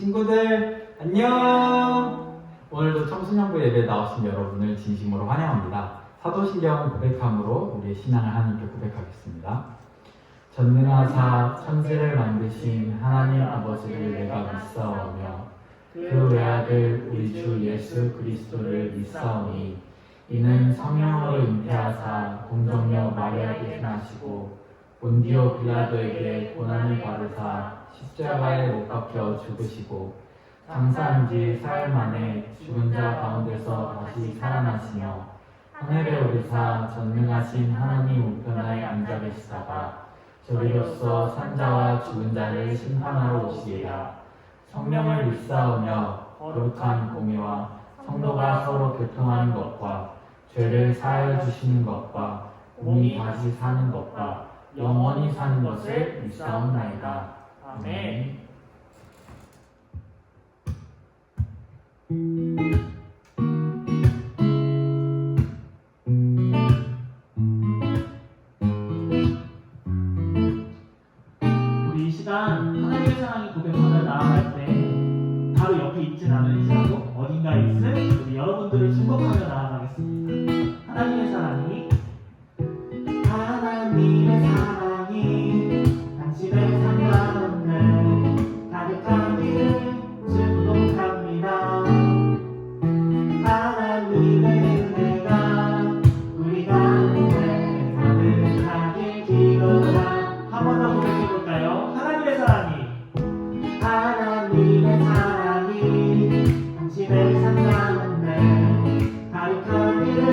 친구들 안녕! 오늘도 청소년부 예배에 나오신 여러분을 진심으로 환영합니다. 사도신경 고백함으로 우리의 신앙을 하나님께 고백하겠습니다. 전능하사 천지를 만드신 하나님 아버지를 내가 믿사오며 그 외아들 우리 주 예수 그리스도를 믿사오니 이는 성령으로 잉태하사 동정녀 마리아에게 태어나시고 본디오 빌라도에게 고난을 받으사 십자가에 못 박혀 죽으시고 장사한 지 사흘 만에 죽은 자 가운데서 다시 살아나시며 하늘에 오르사 전능하신 하나님 우편에 앉아 계시다가 저리로서 산자와 죽은 자를 심판하러 오시리라. 성령을 믿사오며 거룩한 공의와 성도가 서로 교통하는 것과 죄를 사하여 주시는 것과 몸이 다시 사는 것과 영원히 사는 것을 믿사옵나이다. 아멘. 우리 이 시간 하나님의 사랑이 고백하며 나아갈 때 바로 옆에 있진 않을지라도 어딘가에 있을 우리 여러분들을 축복하며 나아가겠습니다. 하나님의 사랑이 당신의 삶 가운데 가득하기를 축복합니다. 하나님의 은혜가 우리 가운데 가득하길 기도하. 한 번 더 고백해볼까요? 하나님의 사랑이 당신의 삶 가운데 가득하기를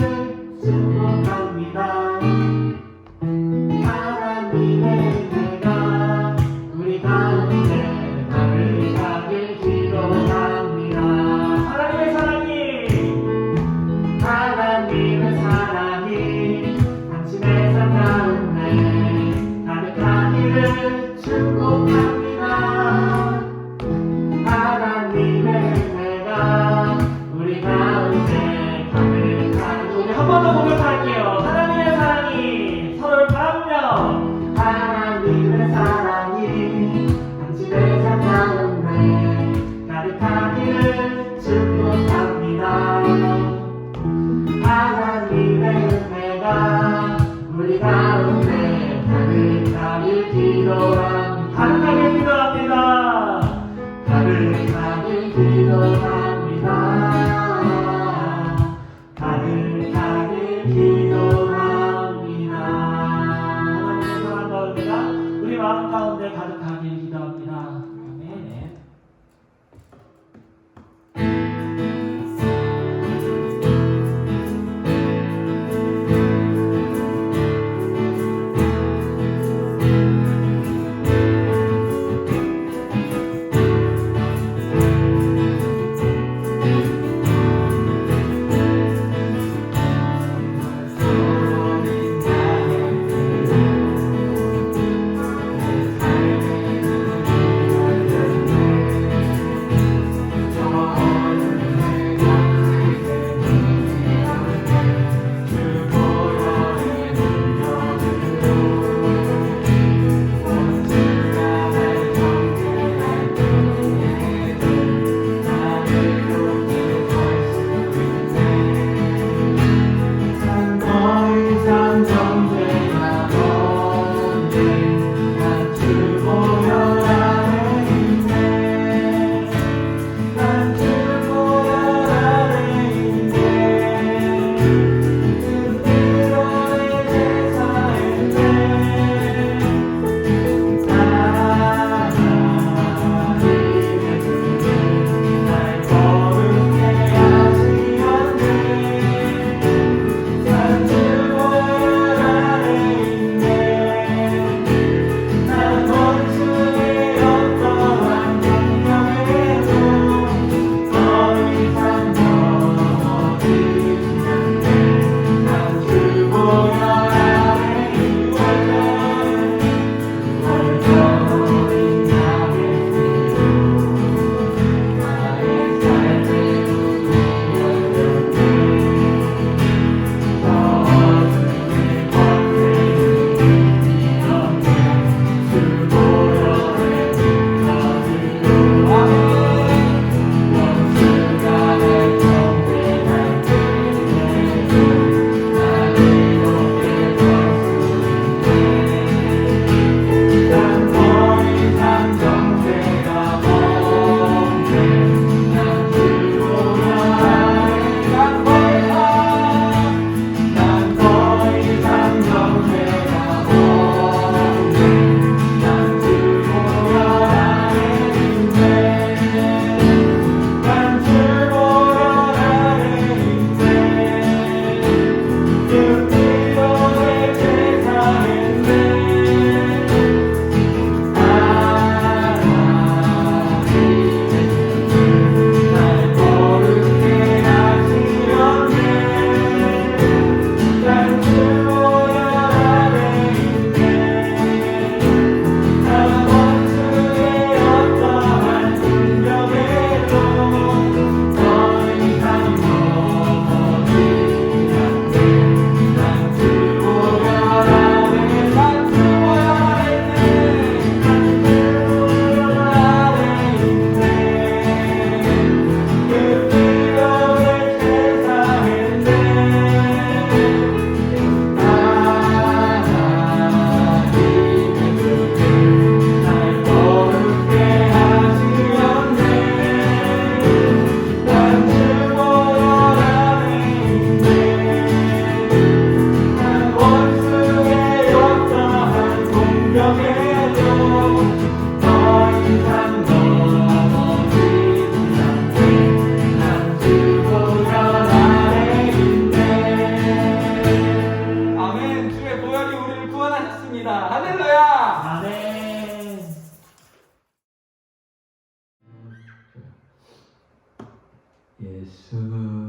예수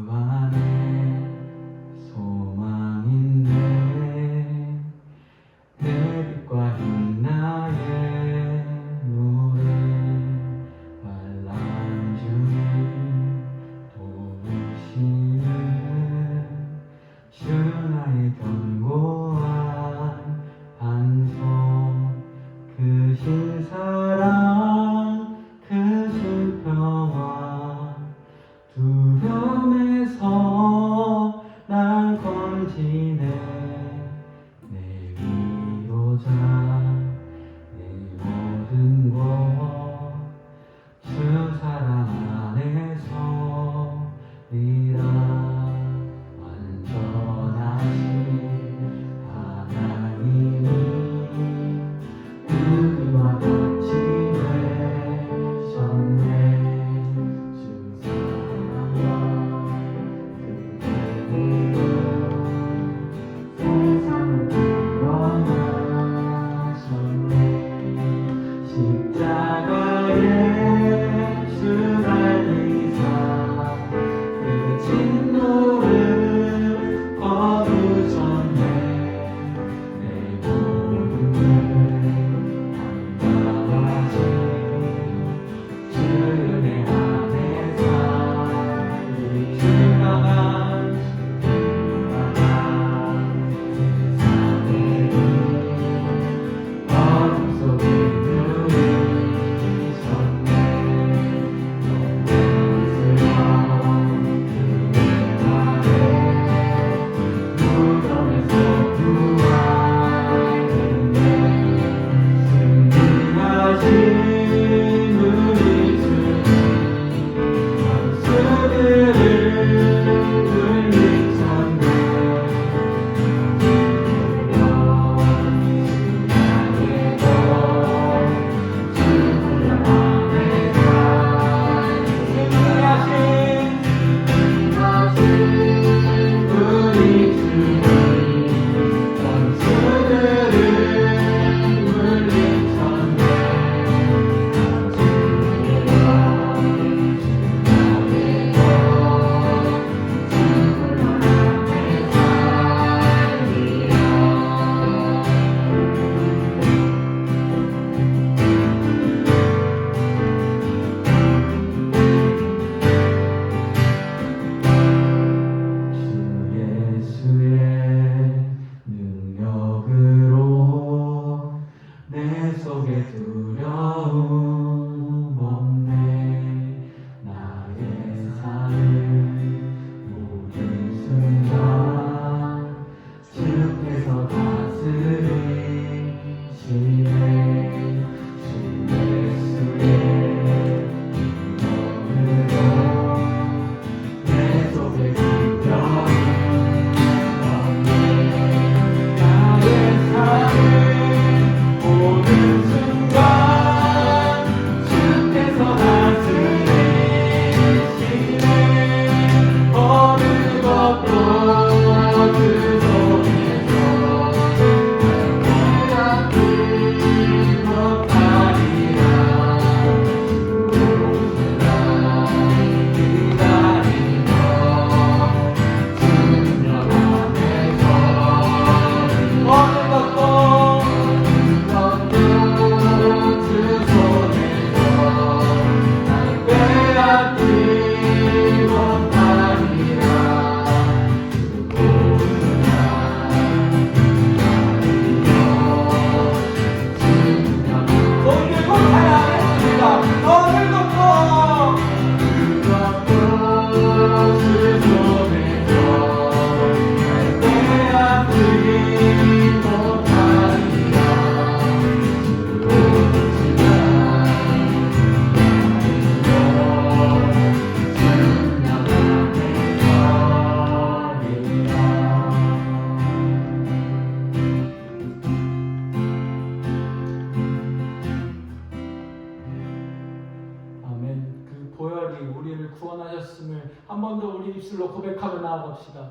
안에 소망인데 대빛과 흰 나의 노래 환난 중에 도우시는 주 나의 견고한 반석 크신 사랑 크신 평화 두려움에서 날 건지네 내 위로자 내 모든 것 주 사랑 안에서 리라 완전하신 하나님이 우리와 같이 되셨네 주 사랑과 그대로 세상을 구원하셨네 십자가에 주 달리사 그 진노를 거두셨네 내 모든 걸 감당하신 주 은혜 안에 살리 주가가 어둠 속에 누이셨네 무덤에서 구하는데 승리하신 우리 주님 원수들을 물리쳤네 주 예수의 능력으로 내 속에 두려움 없네 나의 삶을 모든 순간 주께서 다스리시네 주 예수의 능력으로 내 속에 두려움 없네 나의 삶을 모든 순간 주께서 다스리시네 어느 것도 그 손에서 빼앗지 못하리라 오시라 기다리며 주님 안에서 어느 것도 주 손에서 날 빼앗지 못하리라 오늘 곧 찬양하겠습니다. 어느 것도 주 손에서 날 빼앗지 못하리라 아멘. 그 보혈이 우리를 구원하셨음을 한 번 더 우리 입술로 고백하며 나아갑시다.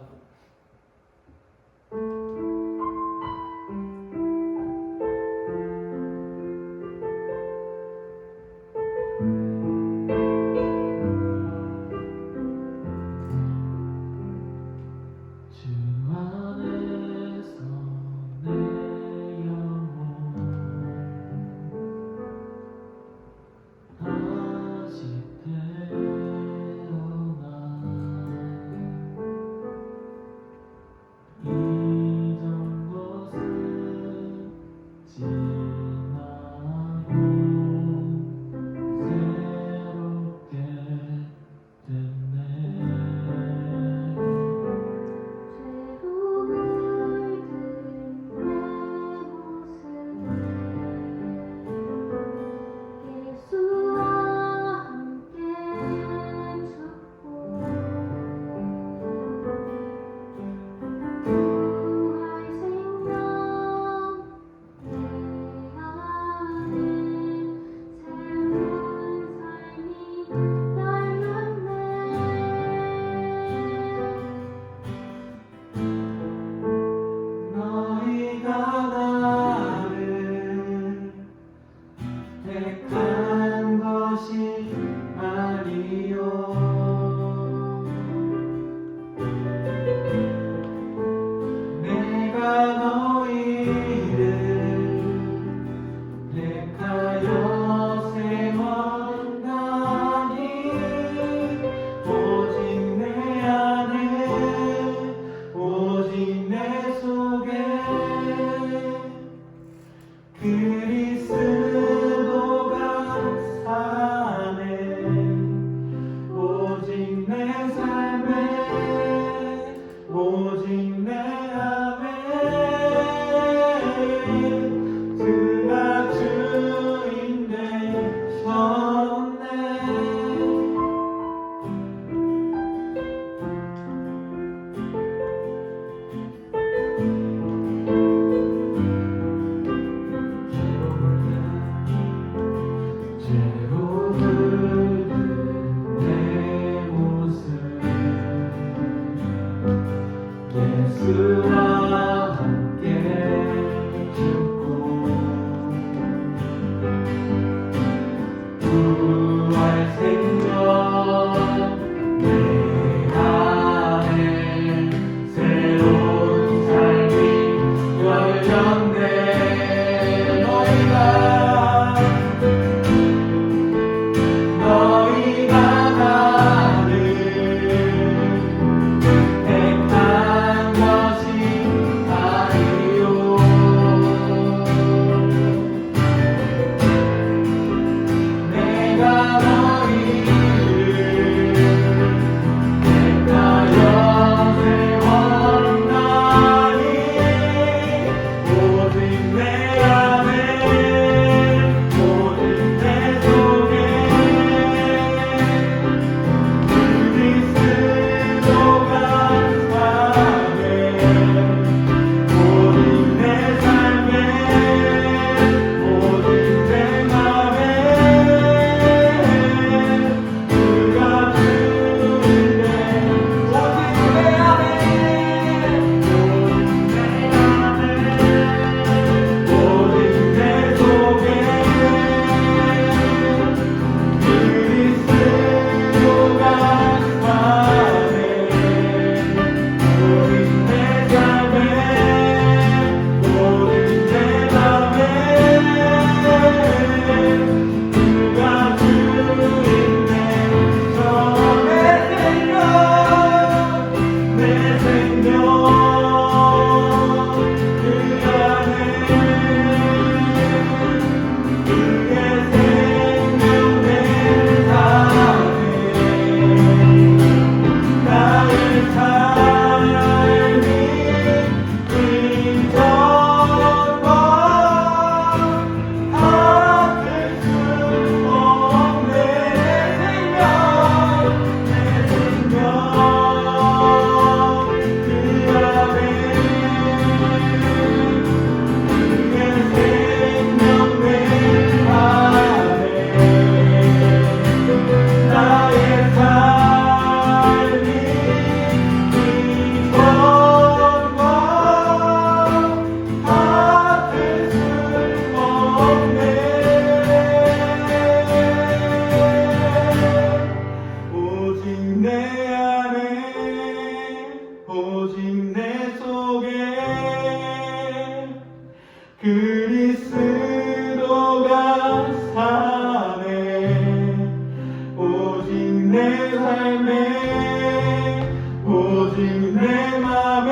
오직 내 맘에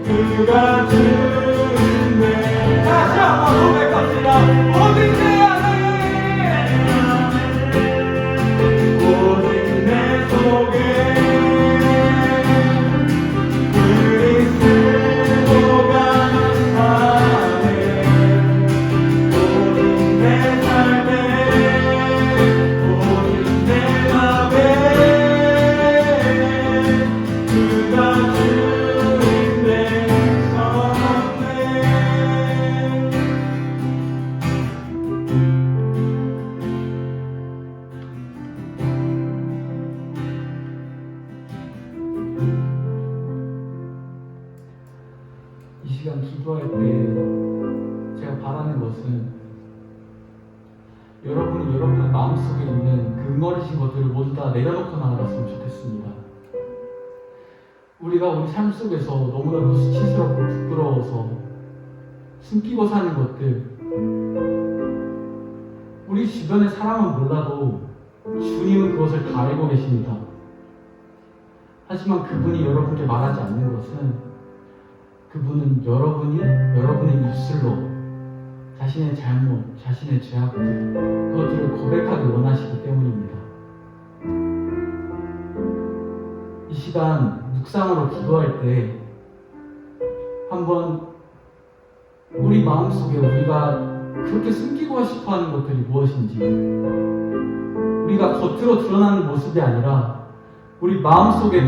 그가 주인데 다시 한번 고백합시다. 오직 내 안에 오직 내 속에 그리스도가 사네 오직 내 삶에 오직 내 맘에 그가 주인데 선네 이 시간 기도할 때 제가 바라는 것은 여러분이 여러분의 마음속에 있는 그 응어리신 것들을 모두 다 내려놓고 나아갔으면 좋겠습니다. 우리가 우리 삶 속에서 너무나도 수치스럽고 부끄러워서 숨기고 사는 것들, 우리 주변의 사람은 몰라도 주님은 그것을 다 알고 계십니다. 하지만 그분이 여러분께 말하지 않는 것은 그분은 여러분이 여러분의 입술로 자신의 잘못, 자신의 죄악들, 그것들을 고백하기 원하시기 때문입니다. 이 시간 묵상으로 기도할 때 한번 우리 마음속에 우리가 그렇게 숨기고 싶어하는 것들이 무엇인지, 우리가 겉으로 드러나는 모습이 아니라 우리 마음속에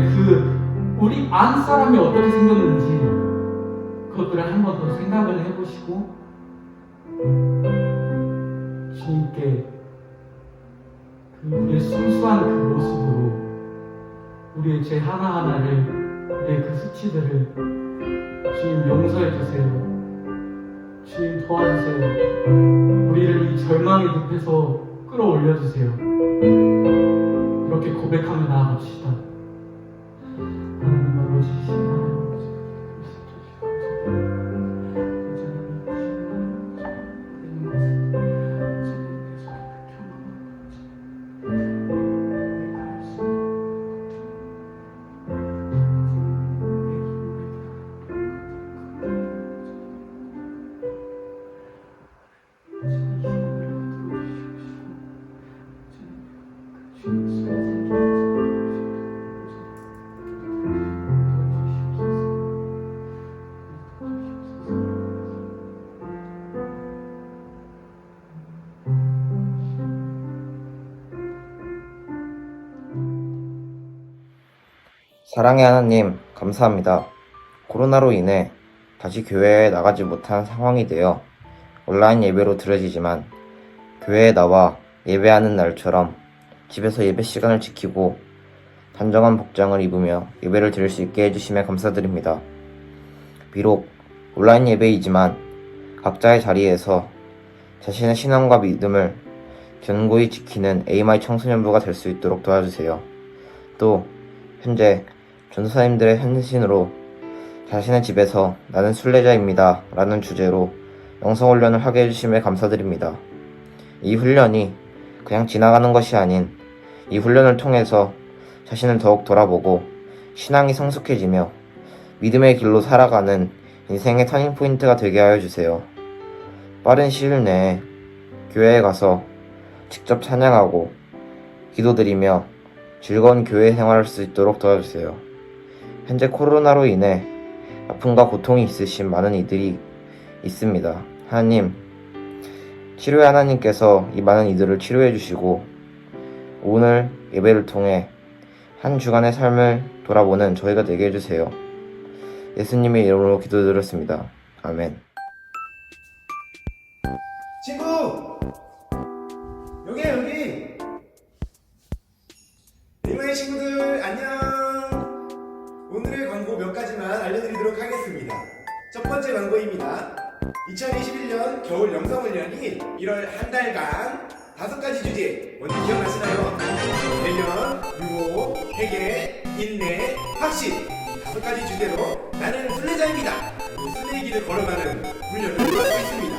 우리 안 사람이 어떻게 생겼는지 그것들을 한 번 더 생각을 해보시고 주님께 우리의 순수한 그 모습으로 우리의 죄 하나하나를, 우리의 그 수치들을 주님 용서해 주세요. 주님 도와주세요. 우리를 이 절망의 늪에서 끌어올려 주세요. 이렇게 고백하며 나아갑시다. 하나님 아버지, 사랑의 하나님, 감사합니다. 코로나로 인해 다시 교회에 나가지 못한 상황이 되어 온라인 예배로 드려지지만 교회에 나와 예배하는 날처럼 집에서 예배 시간을 지키고 단정한 복장을 입으며 예배를 드릴 수 있게 해주심에 감사드립니다. 비록 온라인 예배이지만 각자의 자리에서 자신의 신앙과 믿음을 견고히 지키는 AMI 청소년부가 될 수 있도록 도와주세요. 또 현재 전도사님들의 헌신으로 자신의 집에서 나는 순례자입니다 라는 주제로 영성훈련을 하게 해주심에 감사드립니다. 이 훈련이 그냥 지나가는 것이 아닌 이 훈련을 통해서 자신을 더욱 돌아보고 신앙이 성숙해지며 믿음의 길로 살아가는 인생의 터닝포인트가 되게 하여 주세요. 빠른 시일 내에 교회에 가서 직접 찬양하고 기도드리며 즐거운 교회 생활을 할 수 있도록 도와주세요. 현재 코로나로 인해 아픔과 고통이 있으신 많은 이들이 있습니다. 하나님, 치료의 하나님께서 이 많은 이들을 치료해 주시고 오늘 예배를 통해 한 주간의 삶을 돌아보는 저희가 되게 해주세요. 예수님의 이름으로 기도드렸습니다. 아멘. 친구! 여기야 여기! 이모의 친구들 안녕! 오늘의 광고 몇 가지만 알려드리도록 하겠습니다. 첫 번째 광고입니다. 2021년 겨울 영성훈련이 1월 한 달간 5가지 주제 뭔지 기억나시나요? 대면, 유호, 회개, 인내, 확신 5가지 주제로 나는 순례자입니다. 순례의 길을 걸어가는 훈련을 하고 있습니다.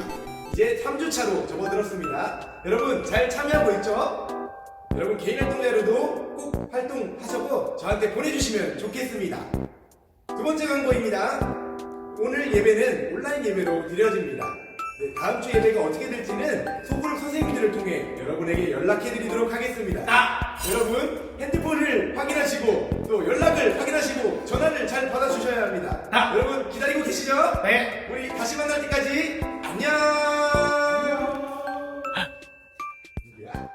이제 3주차로 접어들었습니다. 여러분 잘 참여하고 있죠? 여러분 개인 활동자로도 꼭 활동하셔고 저한테 보내주시면 좋겠습니다. 두 번째 광고입니다. 오늘 예배는 온라인 예배로 드려집니다. 네, 다음 주 예배가 어떻게 될지는 소그룹 선생님들을 통해 여러분에게 연락해드리도록 하겠습니다. 여러분 핸드폰을 확인하시고 또 연락을 확인하시고 전화를 잘 받아주셔야 합니다. 여러분 기다리고 계시죠? 네. 우리 다시 만날 때까지 안녕. 누구야?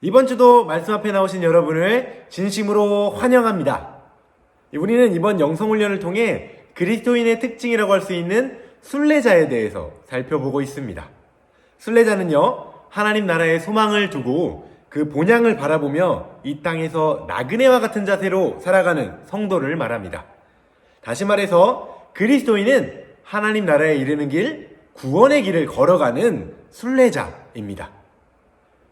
이번 주도 말씀 앞에 나오신 여러분을 진심으로 환영합니다. 우리는 이번 영성훈련을 통해 그리스도인의 특징이라고 할 수 있는 순례자에 대해서 살펴보고 있습니다. 순례자는요, 하나님 나라의 소망을 두고 그 본향을 바라보며 이 땅에서 나그네와 같은 자세로 살아가는 성도를 말합니다. 다시 말해서 그리스도인은 하나님 나라에 이르는 길, 구원의 길을 걸어가는 순례자입니다.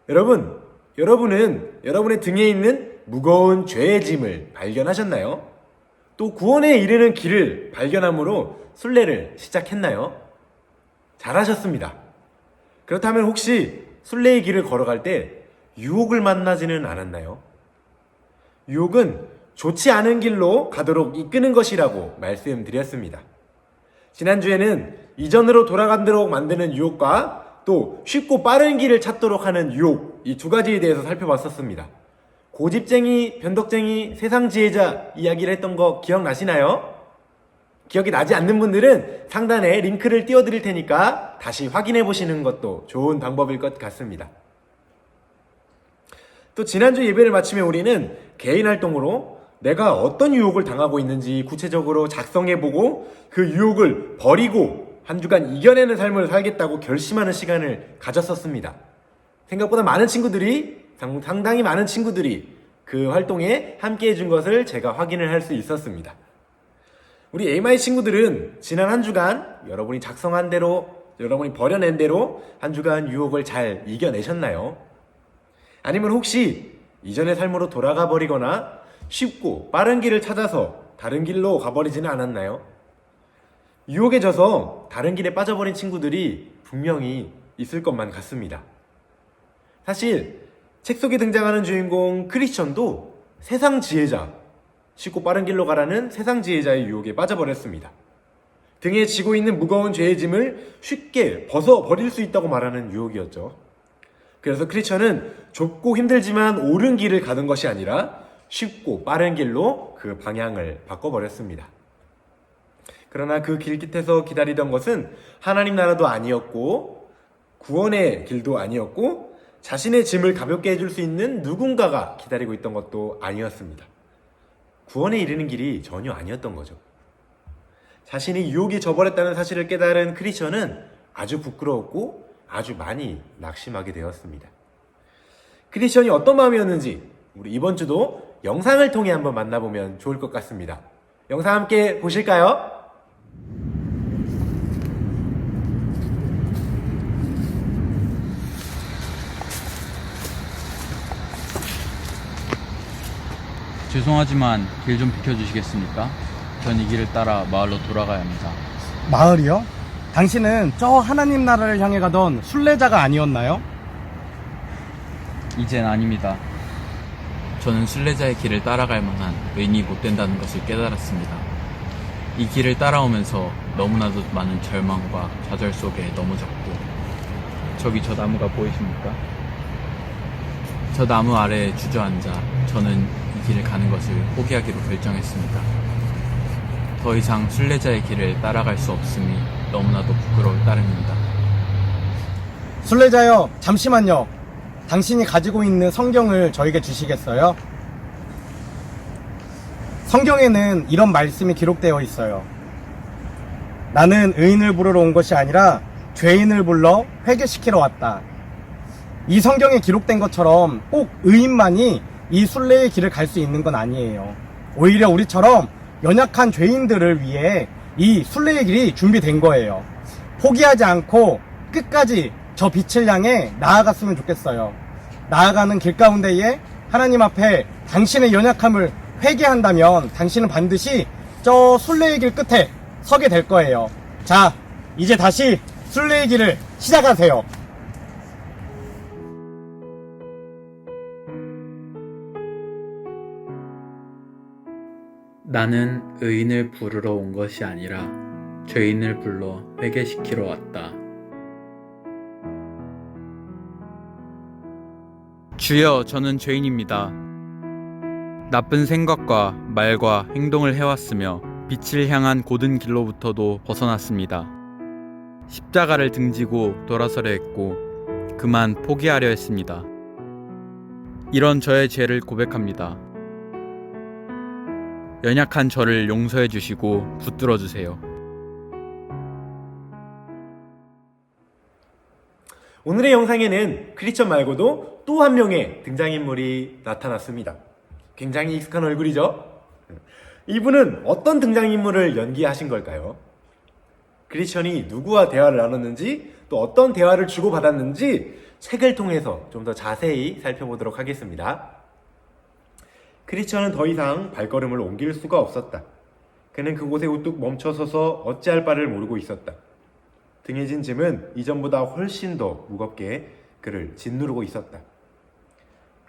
여러분은 여러분의 등에 있는 무거운 죄의 짐을 발견하셨나요? 또 구원에 이르는 길을 발견함으로 순례를 시작했나요? 잘하셨습니다. 그렇다면 혹시 순례의 길을 걸어갈 때 유혹을 만나지는 않았나요? 유혹은 좋지 않은 길로 가도록 이끄는 것이라고 말씀드렸습니다. 지난주에는 이전으로 돌아가도록 만드는 유혹과 또 쉽고 빠른 길을 찾도록 하는 유혹, 이 두 가지에 대해서 살펴봤었습니다. 고집쟁이, 변덕쟁이, 세상지혜자 이야기를 했던 거 기억나시나요? 기억이 나지 않는 분들은 상단에 링크를 띄워드릴 테니까 다시 확인해 보시는 것도 좋은 방법일 것 같습니다. 또 지난주 예배를 마치며 우리는 개인 활동으로 내가 어떤 유혹을 당하고 있는지 구체적으로 작성해보고 그 유혹을 버리고 한 주간 이겨내는 삶을 살겠다고 결심하는 시간을 가졌었습니다. 생각보다 상당히 많은 친구들이 그 활동에 함께 해준 것을 제가 확인을 할 수 있었습니다. 우리 AMI 친구들은 지난 한 주간 여러분이 작성한 대로, 여러분이 버려낸 대로 한 주간 유혹을 잘 이겨내셨나요? 아니면 혹시 이전의 삶으로 돌아가 버리거나 쉽고 빠른 길을 찾아서 다른 길로 가버리지는 않았나요? 유혹에 져서 다른 길에 빠져버린 친구들이 분명히 있을 것만 같습니다. 사실 책 속에 등장하는 주인공 크리스천도 세상 지혜자, 쉽고 빠른 길로 가라는 세상 지혜자의 유혹에 빠져버렸습니다. 등에 지고 있는 무거운 죄의 짐을 쉽게 벗어버릴 수 있다고 말하는 유혹이었죠. 그래서 크리스천은 좁고 힘들지만 옳은 길을 가는 것이 아니라 쉽고 빠른 길로 그 방향을 바꿔버렸습니다. 그러나 그 길 끝에서 기다리던 것은 하나님 나라도 아니었고 구원의 길도 아니었고 자신의 짐을 가볍게 해줄 수 있는 누군가가 기다리고 있던 것도 아니었습니다. 구원에 이르는 길이 전혀 아니었던 거죠. 자신이 유혹에 져버렸다는 사실을 깨달은 크리스천은 아주 부끄러웠고 아주 많이 낙심하게 되었습니다. 크리스천이 어떤 마음이었는지 우리 이번 주도 영상을 통해 한번 만나보면 좋을 것 같습니다. 영상 함께 보실까요? 죄송하지만 길 좀 비켜주시겠습니까? 전 이 길을 따라 마을로 돌아가야 합니다. 마을이요? 당신은 저 하나님 나라를 향해 가던 순례자가 아니었나요? 이젠 아닙니다. 저는 순례자의 길을 따라갈 만한 의인이 못 된다는 것을 깨달았습니다. 이 길을 따라오면서 너무나도 많은 절망과 좌절 속에 넘어졌고, 저기 저 나무가 보이십니까? 저 나무 아래에 주저앉아 저는 이 길을 가는 것을 포기하기로 결정했습니다. 더 이상 순례자의 길을 따라갈 수 없음이 너무나도 부끄러울 따름입니다. 순례자여, 잠시만요. 당신이 가지고 있는 성경을 저에게 주시겠어요? 성경에는 이런 말씀이 기록되어 있어요. 나는 의인을 부르러 온 것이 아니라 죄인을 불러 회개시키러 왔다. 이 성경에 기록된 것처럼 꼭 의인만이 이 순례의 길을 갈 수 있는 건 아니에요. 오히려 우리처럼 연약한 죄인들을 위해 이 순례의 길이 준비된 거예요. 포기하지 않고 끝까지 저 빛을 향해 나아갔으면 좋겠어요. 나아가는 길 가운데에 하나님 앞에 당신의 연약함을 회개한다면 당신은 반드시 저 순례의 길 끝에 서게 될 거예요. 자, 이제 다시 순례의 길을 시작하세요. 나는 의인을 부르러 온 것이 아니라 죄인을 불러 회개시키러 왔다. 주여, 저는 죄인입니다. 나쁜 생각과 말과 행동을 해왔으며 빛을 향한 고든 길로부터도 벗어났습니다. 십자가를 등지고 돌아서려 했고 그만 포기하려 했습니다. 이런 저의 죄를 고백합니다. 연약한 저를 용서해 주시고 붙들어 주세요. 오늘의 영상에는 크리스천 말고도 또 한 명의 등장인물이 나타났습니다. 굉장히 익숙한 얼굴이죠? 이분은 어떤 등장인물을 연기하신 걸까요? 크리스천이 누구와 대화를 나눴는지, 또 어떤 대화를 주고받았는지 책을 통해서 좀 더 자세히 살펴보도록 하겠습니다. 크리스천은 더 이상 발걸음을 옮길 수가 없었다. 그는 그곳에 우뚝 멈춰서서 어찌할 바를 모르고 있었다. 등에 진 짐은 이전보다 훨씬 더 무겁게 그를 짓누르고 있었다.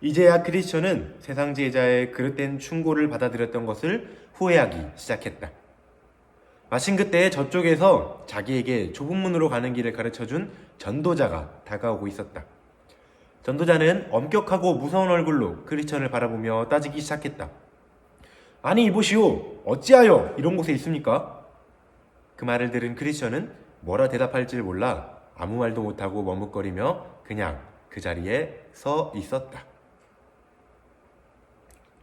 이제야 크리스천은 세상 제자의 그릇된 충고를 받아들였던 것을 후회하기 시작했다. 마침 그때 저쪽에서 자기에게 좁은 문으로 가는 길을 가르쳐준 전도자가 다가오고 있었다. 전도자는 엄격하고 무서운 얼굴로 크리스천을 바라보며 따지기 시작했다. 아니 이보시오, 어찌하여 이런 곳에 있습니까? 그 말을 들은 크리스천은 뭐라 대답할지를 몰라 아무 말도 못하고 머뭇거리며 그냥 그 자리에 서 있었다.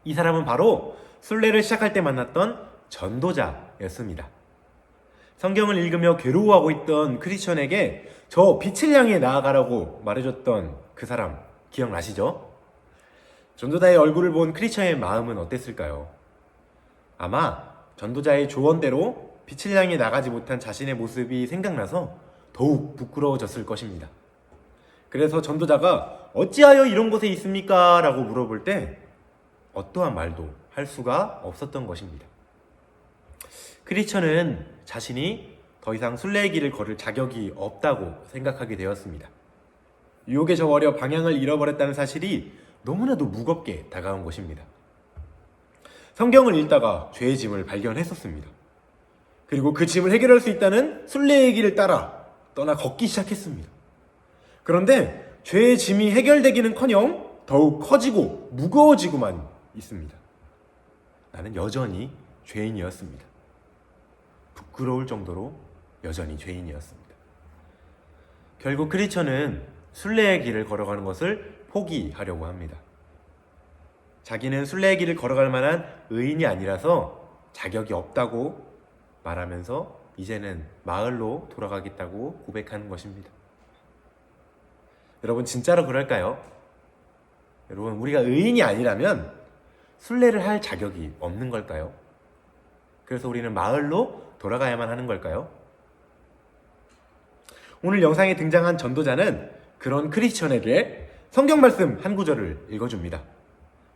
이 사람은 바로 순례를 시작할 때 만났던 전도자였습니다. 성경을 읽으며 괴로워하고 있던 크리스천에게 저 빛을 향해 나아가라고 말해줬던 그 사람 기억나시죠? 전도자의 얼굴을 본 크리스천의 마음은 어땠을까요? 아마 전도자의 조언대로 빛을 향해 나가지 못한 자신의 모습이 생각나서 더욱 부끄러워졌을 것입니다. 그래서 전도자가 어찌하여 이런 곳에 있습니까? 라고 물어볼 때 어떠한 말도 할 수가 없었던 것입니다. 크리스천은 자신이 더 이상 순례의 길을 걸을 자격이 없다고 생각하게 되었습니다. 유혹에 져버려 방향을 잃어버렸다는 사실이 너무나도 무겁게 다가온 것입니다. 성경을 읽다가 죄의 짐을 발견했었습니다. 그리고 그 짐을 해결할 수 있다는 순례의 길을 따라 떠나 걷기 시작했습니다. 그런데 죄의 짐이 해결되기는커녕 더욱 커지고 무거워지고만 있습니다. 나는 여전히 죄인이었습니다. 부끄러울 정도로 여전히 죄인이었습니다. 결국 크리스천은 순례의 길을 걸어가는 것을 포기하려고 합니다. 자기는 순례의 길을 걸어갈 만한 의인이 아니라서 자격이 없다고 말하면서 이제는 마을로 돌아가겠다고 고백하는 것입니다. 여러분 진짜로 그럴까요? 여러분 우리가 의인이 아니라면 순례를 할 자격이 없는 걸까요? 그래서 우리는 마을로 돌아가야만 하는 걸까요? 오늘 영상에 등장한 전도자는 그런 크리스천에게 성경 말씀 한 구절을 읽어줍니다.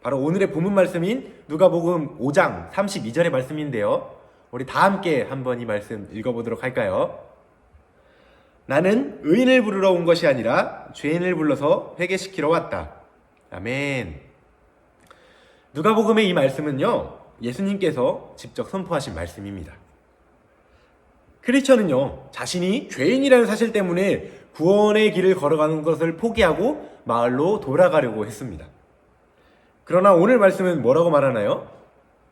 바로 오늘의 본문 말씀인 누가복음 5장 32절의 말씀인데요. 우리 다 함께 한번 이 말씀 읽어보도록 할까요? 나는 의인을 부르러 온 것이 아니라 죄인을 불러서 회개시키러 왔다. 아멘. 누가복음의 이 말씀은요, 예수님께서 직접 선포하신 말씀입니다. 크리스천은요, 자신이 죄인이라는 사실 때문에 구원의 길을 걸어가는 것을 포기하고 마을로 돌아가려고 했습니다. 그러나 오늘 말씀은 뭐라고 말하나요?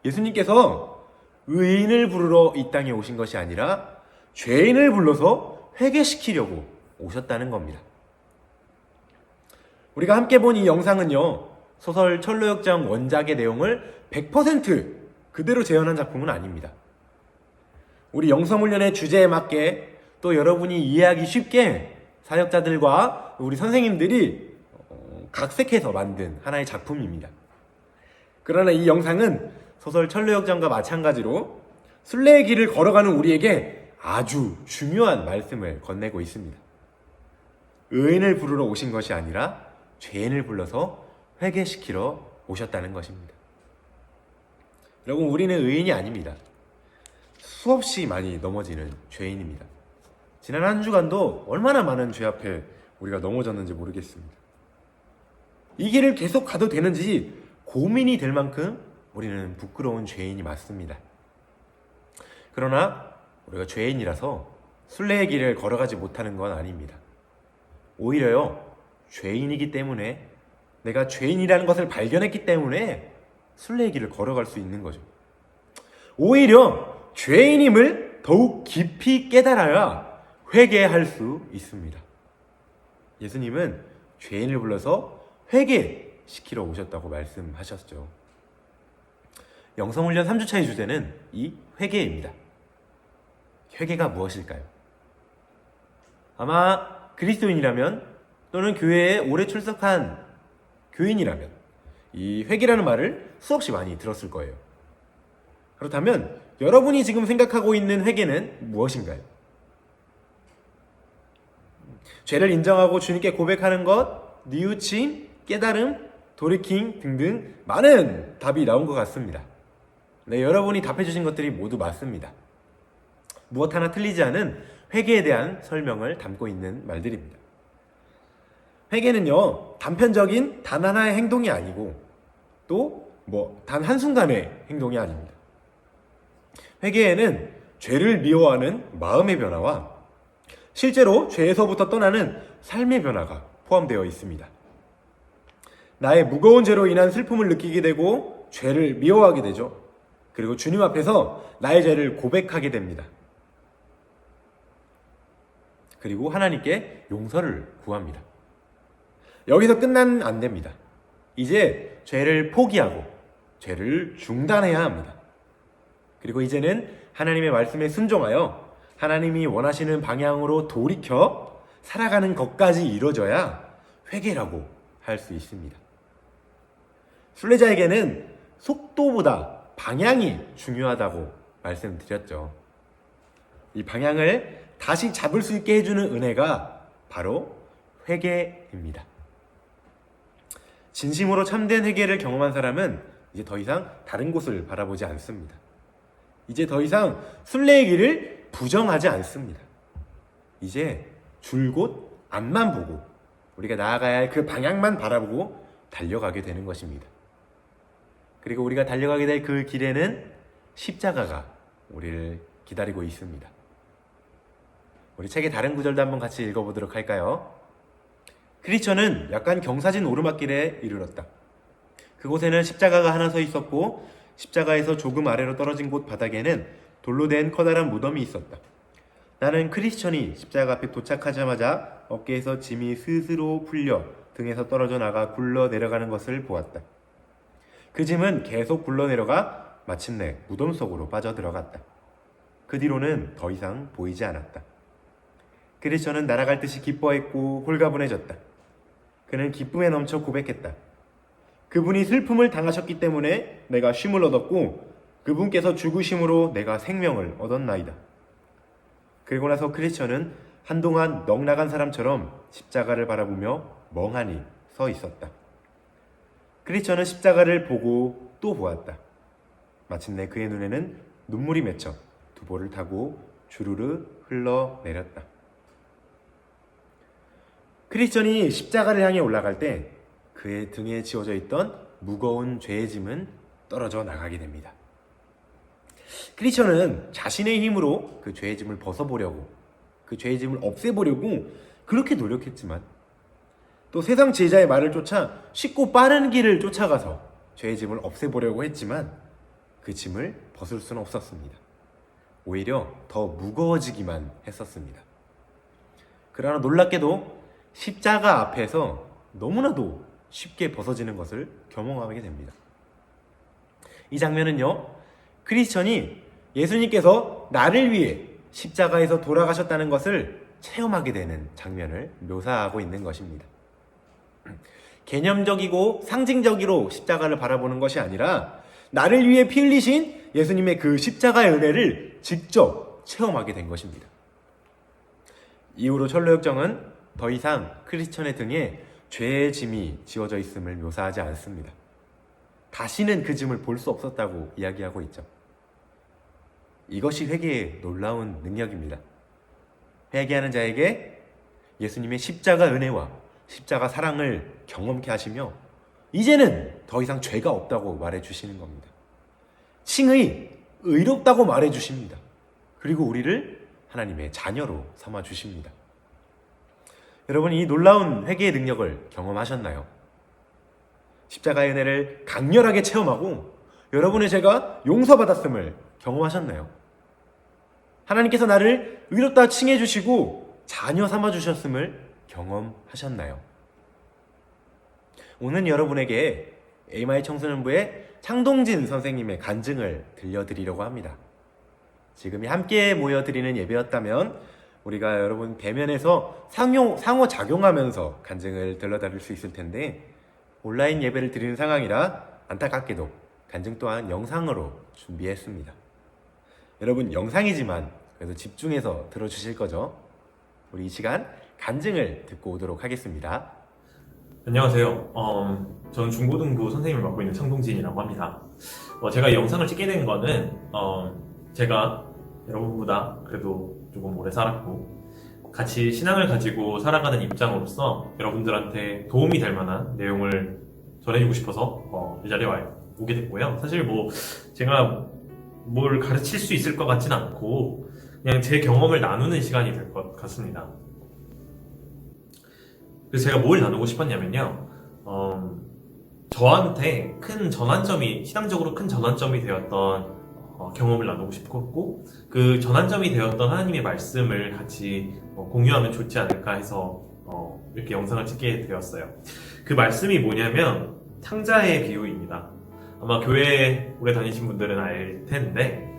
예수님께서 의인을 부르러 이 땅에 오신 것이 아니라 죄인을 불러서 회개시키려고 오셨다는 겁니다. 우리가 함께 본 이 영상은요, 소설 철로역정 원작의 내용을 100% 그대로 재현한 작품은 아닙니다. 우리 영성훈련의 주제에 맞게 또 여러분이 이해하기 쉽게 사역자들과 우리 선생님들이 각색해서 만든 하나의 작품입니다. 그러나 이 영상은 소설 철로역정과 마찬가지로 순례의 길을 걸어가는 우리에게 아주 중요한 말씀을 건네고 있습니다. 의인을 부르러 오신 것이 아니라 죄인을 불러서 회개시키러 오셨다는 것입니다. 여러분, 우리는 의인이 아닙니다. 수없이 많이 넘어지는 죄인입니다. 지난 한 주간도 얼마나 많은 죄 앞에 우리가 넘어졌는지 모르겠습니다. 이 길을 계속 가도 되는지 고민이 될 만큼 우리는 부끄러운 죄인이 맞습니다. 그러나 우리가 죄인이라서 순례의 길을 걸어가지 못하는 건 아닙니다. 오히려요, 죄인이기 때문에, 내가 죄인이라는 것을 발견했기 때문에 순례의 길을 걸어갈 수 있는 거죠. 오히려 죄인임을 더욱 깊이 깨달아야 회개할 수 있습니다. 예수님은 죄인을 불러서 회개시키러 오셨다고 말씀하셨죠. 영성훈련 3주차의 주제는 이 회개입니다. 회개가 무엇일까요? 아마 그리스도인이라면 또는 교회에 오래 출석한 교인이라면 이 회개라는 말을 수없이 많이 들었을 거예요. 그렇다면 여러분이 지금 생각하고 있는 회개는 무엇인가요? 죄를 인정하고 주님께 고백하는 것, 뉘우침, 깨달음, 돌이킴 등등 많은 답이 나온 것 같습니다. 네, 여러분이 답해주신 것들이 모두 맞습니다. 무엇 하나 틀리지 않은 회개에 대한 설명을 담고 있는 말들입니다. 회개는요, 단편적인 단 하나의 행동이 아니고 또 단 한순간의 행동이 아닙니다. 회개에는 죄를 미워하는 마음의 변화와 실제로 죄에서부터 떠나는 삶의 변화가 포함되어 있습니다. 나의 무거운 죄로 인한 슬픔을 느끼게 되고 죄를 미워하게 되죠. 그리고 주님 앞에서 나의 죄를 고백하게 됩니다. 그리고 하나님께 용서를 구합니다. 여기서 끝나면 안 됩니다. 이제 죄를 포기하고 죄를 중단해야 합니다. 그리고 이제는 하나님의 말씀에 순종하여 하나님이 원하시는 방향으로 돌이켜 살아가는 것까지 이루어져야 회개라고 할 수 있습니다. 순례자에게는 속도보다 방향이 중요하다고 말씀드렸죠. 이 방향을 다시 잡을 수 있게 해주는 은혜가 바로 회개입니다. 진심으로 참된 회개를 경험한 사람은 이제 더 이상 다른 곳을 바라보지 않습니다. 이제 더 이상 순례의 길을 부정하지 않습니다. 이제 줄곧 앞만 보고 우리가 나아가야 할 그 방향만 바라보고 달려가게 되는 것입니다. 그리고 우리가 달려가게 될 그 길에는 십자가가 우리를 기다리고 있습니다. 우리 책의 다른 구절도 한번 같이 읽어보도록 할까요? 크리스천은 약간 경사진 오르막길에 이르렀다. 그곳에는 십자가가 하나 서 있었고 십자가에서 조금 아래로 떨어진 곳 바닥에는 돌로 된 커다란 무덤이 있었다. 나는 크리스천이 십자가 앞에 도착하자마자 어깨에서 짐이 스스로 풀려 등에서 떨어져 나가 굴러 내려가는 것을 보았다. 그 짐은 계속 굴러 내려가 마침내 무덤 속으로 빠져들어갔다. 그 뒤로는 더 이상 보이지 않았다. 크리스천은 날아갈 듯이 기뻐했고 홀가분해졌다. 그는 기쁨에 넘쳐 고백했다. 그분이 슬픔을 당하셨기 때문에 내가 쉼을 얻었고 그분께서 죽으심으로 내가 생명을 얻었나이다. 그리고 나서 크리스천은 한동안 넋나간 사람처럼 십자가를 바라보며 멍하니 서 있었다. 크리스천은 십자가를 보고 또 보았다. 마침내 그의 눈에는 눈물이 맺혀 두보를 타고 주르르 흘러내렸다. 크리스천이 십자가를 향해 올라갈 때 그의 등에 지어져 있던 무거운 죄의 짐은 떨어져 나가게 됩니다. 크리스천은 자신의 힘으로 그 죄의 짐을 벗어보려고, 그 죄의 짐을 없애보려고 그렇게 노력했지만 또 세상 제자의 말을 쫓아 쉽고 빠른 길을 쫓아가서 죄의 짐을 없애보려고 했지만 그 짐을 벗을 수는 없었습니다. 오히려 더 무거워지기만 했었습니다. 그러나 놀랍게도 십자가 앞에서 너무나도 쉽게 벗어지는 것을 경험하게 됩니다. 이 장면은요, 크리스천이 예수님께서 나를 위해 십자가에서 돌아가셨다는 것을 체험하게 되는 장면을 묘사하고 있는 것입니다. 개념적이고 상징적으로 십자가를 바라보는 것이 아니라 나를 위해 피 흘리신 예수님의 그 십자가의 은혜를 직접 체험하게 된 것입니다. 이후로 철로역정은 더 이상 크리스천의 등에 죄의 짐이 지어져 있음을 묘사하지 않습니다. 다시는 그 짐을 볼 수 없었다고 이야기하고 있죠. 이것이 회개의 놀라운 능력입니다. 회개하는 자에게 예수님의 십자가 은혜와 십자가 사랑을 경험케 하시며 이제는 더 이상 죄가 없다고 말해주시는 겁니다. 칭의 의롭다고 말해주십니다. 그리고 우리를 하나님의 자녀로 삼아주십니다. 여러분, 이 놀라운 회개의 능력을 경험하셨나요? 십자가의 은혜를 강렬하게 체험하고 여러분의 죄가 용서받았음을 경험하셨나요? 하나님께서 나를 의롭다 칭해주시고 자녀 삼아주셨음을 경험하셨나요? 오늘 여러분에게 에이마이 청소년부의 창동진 선생님의 간증을 들려드리려고 합니다. 지금이 함께 모여드리는 예배였다면 우리가 여러분 대면에서 상호작용하면서 간증을 들려드릴 수 있을 텐데 온라인 예배를 드리는 상황이라 안타깝게도 간증 또한 영상으로 준비했습니다. 여러분, 영상이지만 그래도 집중해서 들어주실 거죠? 우리 이 시간 간증을 듣고 오도록 하겠습니다. 안녕하세요. 저는 중고등부 선생님을 맡고 있는 창동진이라고 합니다. 제가 이 영상을 찍게 된 거는 제가 여러분보다 그래도 조금 오래 살았고 같이 신앙을 가지고 살아가는 입장으로서 여러분들한테 도움이 될 만한 내용을 전해주고 싶어서 이 자리에 오게 됐고요. 사실 제가 뭘 가르칠 수 있을 것 같진 않고 그냥 제 경험을 나누는 시간이 될 것 같습니다. 그래서 제가 뭘 나누고 싶었냐면요. 저한테 신앙적으로 큰 전환점이 되었던 경험을 나누고 싶었고, 그 전환점이 되었던 하나님의 말씀을 같이 공유하면 좋지 않을까 해서 이렇게 영상을 찍게 되었어요. 그 말씀이 뭐냐면 탕자의 비유입니다. 아마 교회 오래 다니신 분들은 알 텐데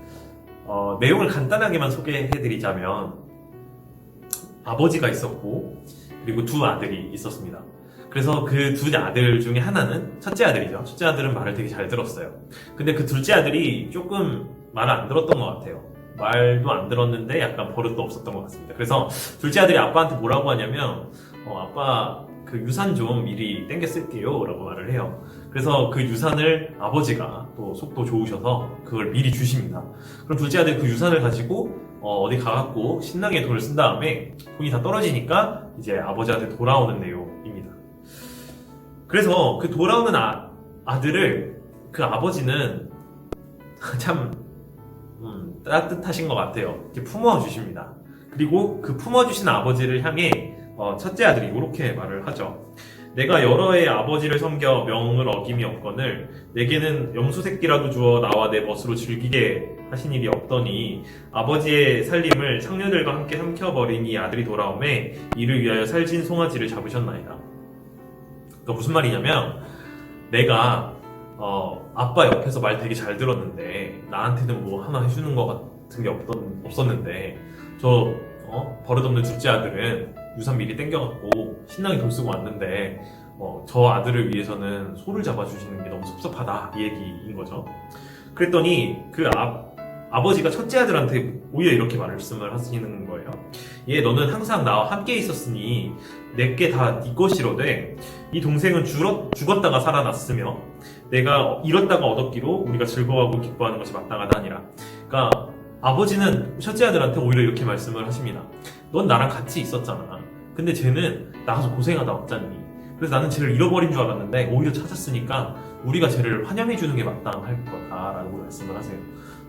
내용을 간단하게만 소개해드리자면 아버지가 있었고 그리고 두 아들이 있었습니다. 그래서 그 두 아들 중에 하나는 첫째 아들이죠. 첫째 아들은 말을 되게 잘 들었어요. 근데 그 둘째 아들이 조금 말을 안 들었던 것 같아요. 말도 안 들었는데 약간 버릇도 없었던 것 같습니다. 그래서 둘째 아들이 아빠한테 뭐라고 하냐면 아빠 그 유산 좀 미리 땡겨 쓸게요 라고 말을 해요. 그래서 그 유산을 아버지가 또 속도 좋으셔서 그걸 미리 주십니다. 그럼 둘째 아들이 그 유산을 가지고 어디 가갖고 신나게 돈을 쓴 다음에 돈이 다 떨어지니까 이제 아버지한테 돌아오는 내용입니다. 그래서 그 돌아오는 아들을 그 아버지는 참 따뜻하신 것 같아요. 이렇게 품어 주십니다. 그리고 그 품어주신 아버지를 향해 첫째 아들이 이렇게 말을 하죠. 내가 여러 해 아버지를 섬겨 명을 어김이 없거늘 내게는 염소 새끼라도 주어 나와 내 멋으로 즐기게 하신 일이 없더니 아버지의 살림을 창녀들과 함께 삼켜버린 이 아들이 돌아오매 이를 위하여 살진 송아지를 잡으셨나이다. 그러니까 무슨 말이냐면 내가 아빠 옆에서 말 되게 잘 들었는데 나한테는 뭐 하나 해주는 것 같은 게 없었는데 저 버릇없는 둘째 아들은 유산 미리 땡겨갖고 신나게 돈 쓰고 왔는데 저 아들을 위해서는 소를 잡아주시는 게 너무 섭섭하다 이 얘기인 거죠. 그랬더니 그 아버지가 첫째 아들한테 오히려 이렇게 말씀을 하시는 거예요. 얘 너는 항상 나와 함께 있었으니 내게 다 네 것이로되 이 동생은 죽었다가 살아났으며 내가 잃었다가 얻었기로 우리가 즐거워하고 기뻐하는 것이 마땅하다 아니라. 그러니까 아버지는 첫째 아들한테 오히려 이렇게 말씀을 하십니다. 넌 나랑 같이 있었잖아. 근데 쟤는 나가서 고생하다 왔잖니. 그래서 나는 쟤를 잃어버린 줄 알았는데 오히려 찾았으니까 우리가 쟤를 환영해주는 게 마땅할 거다라고 말씀을 하세요.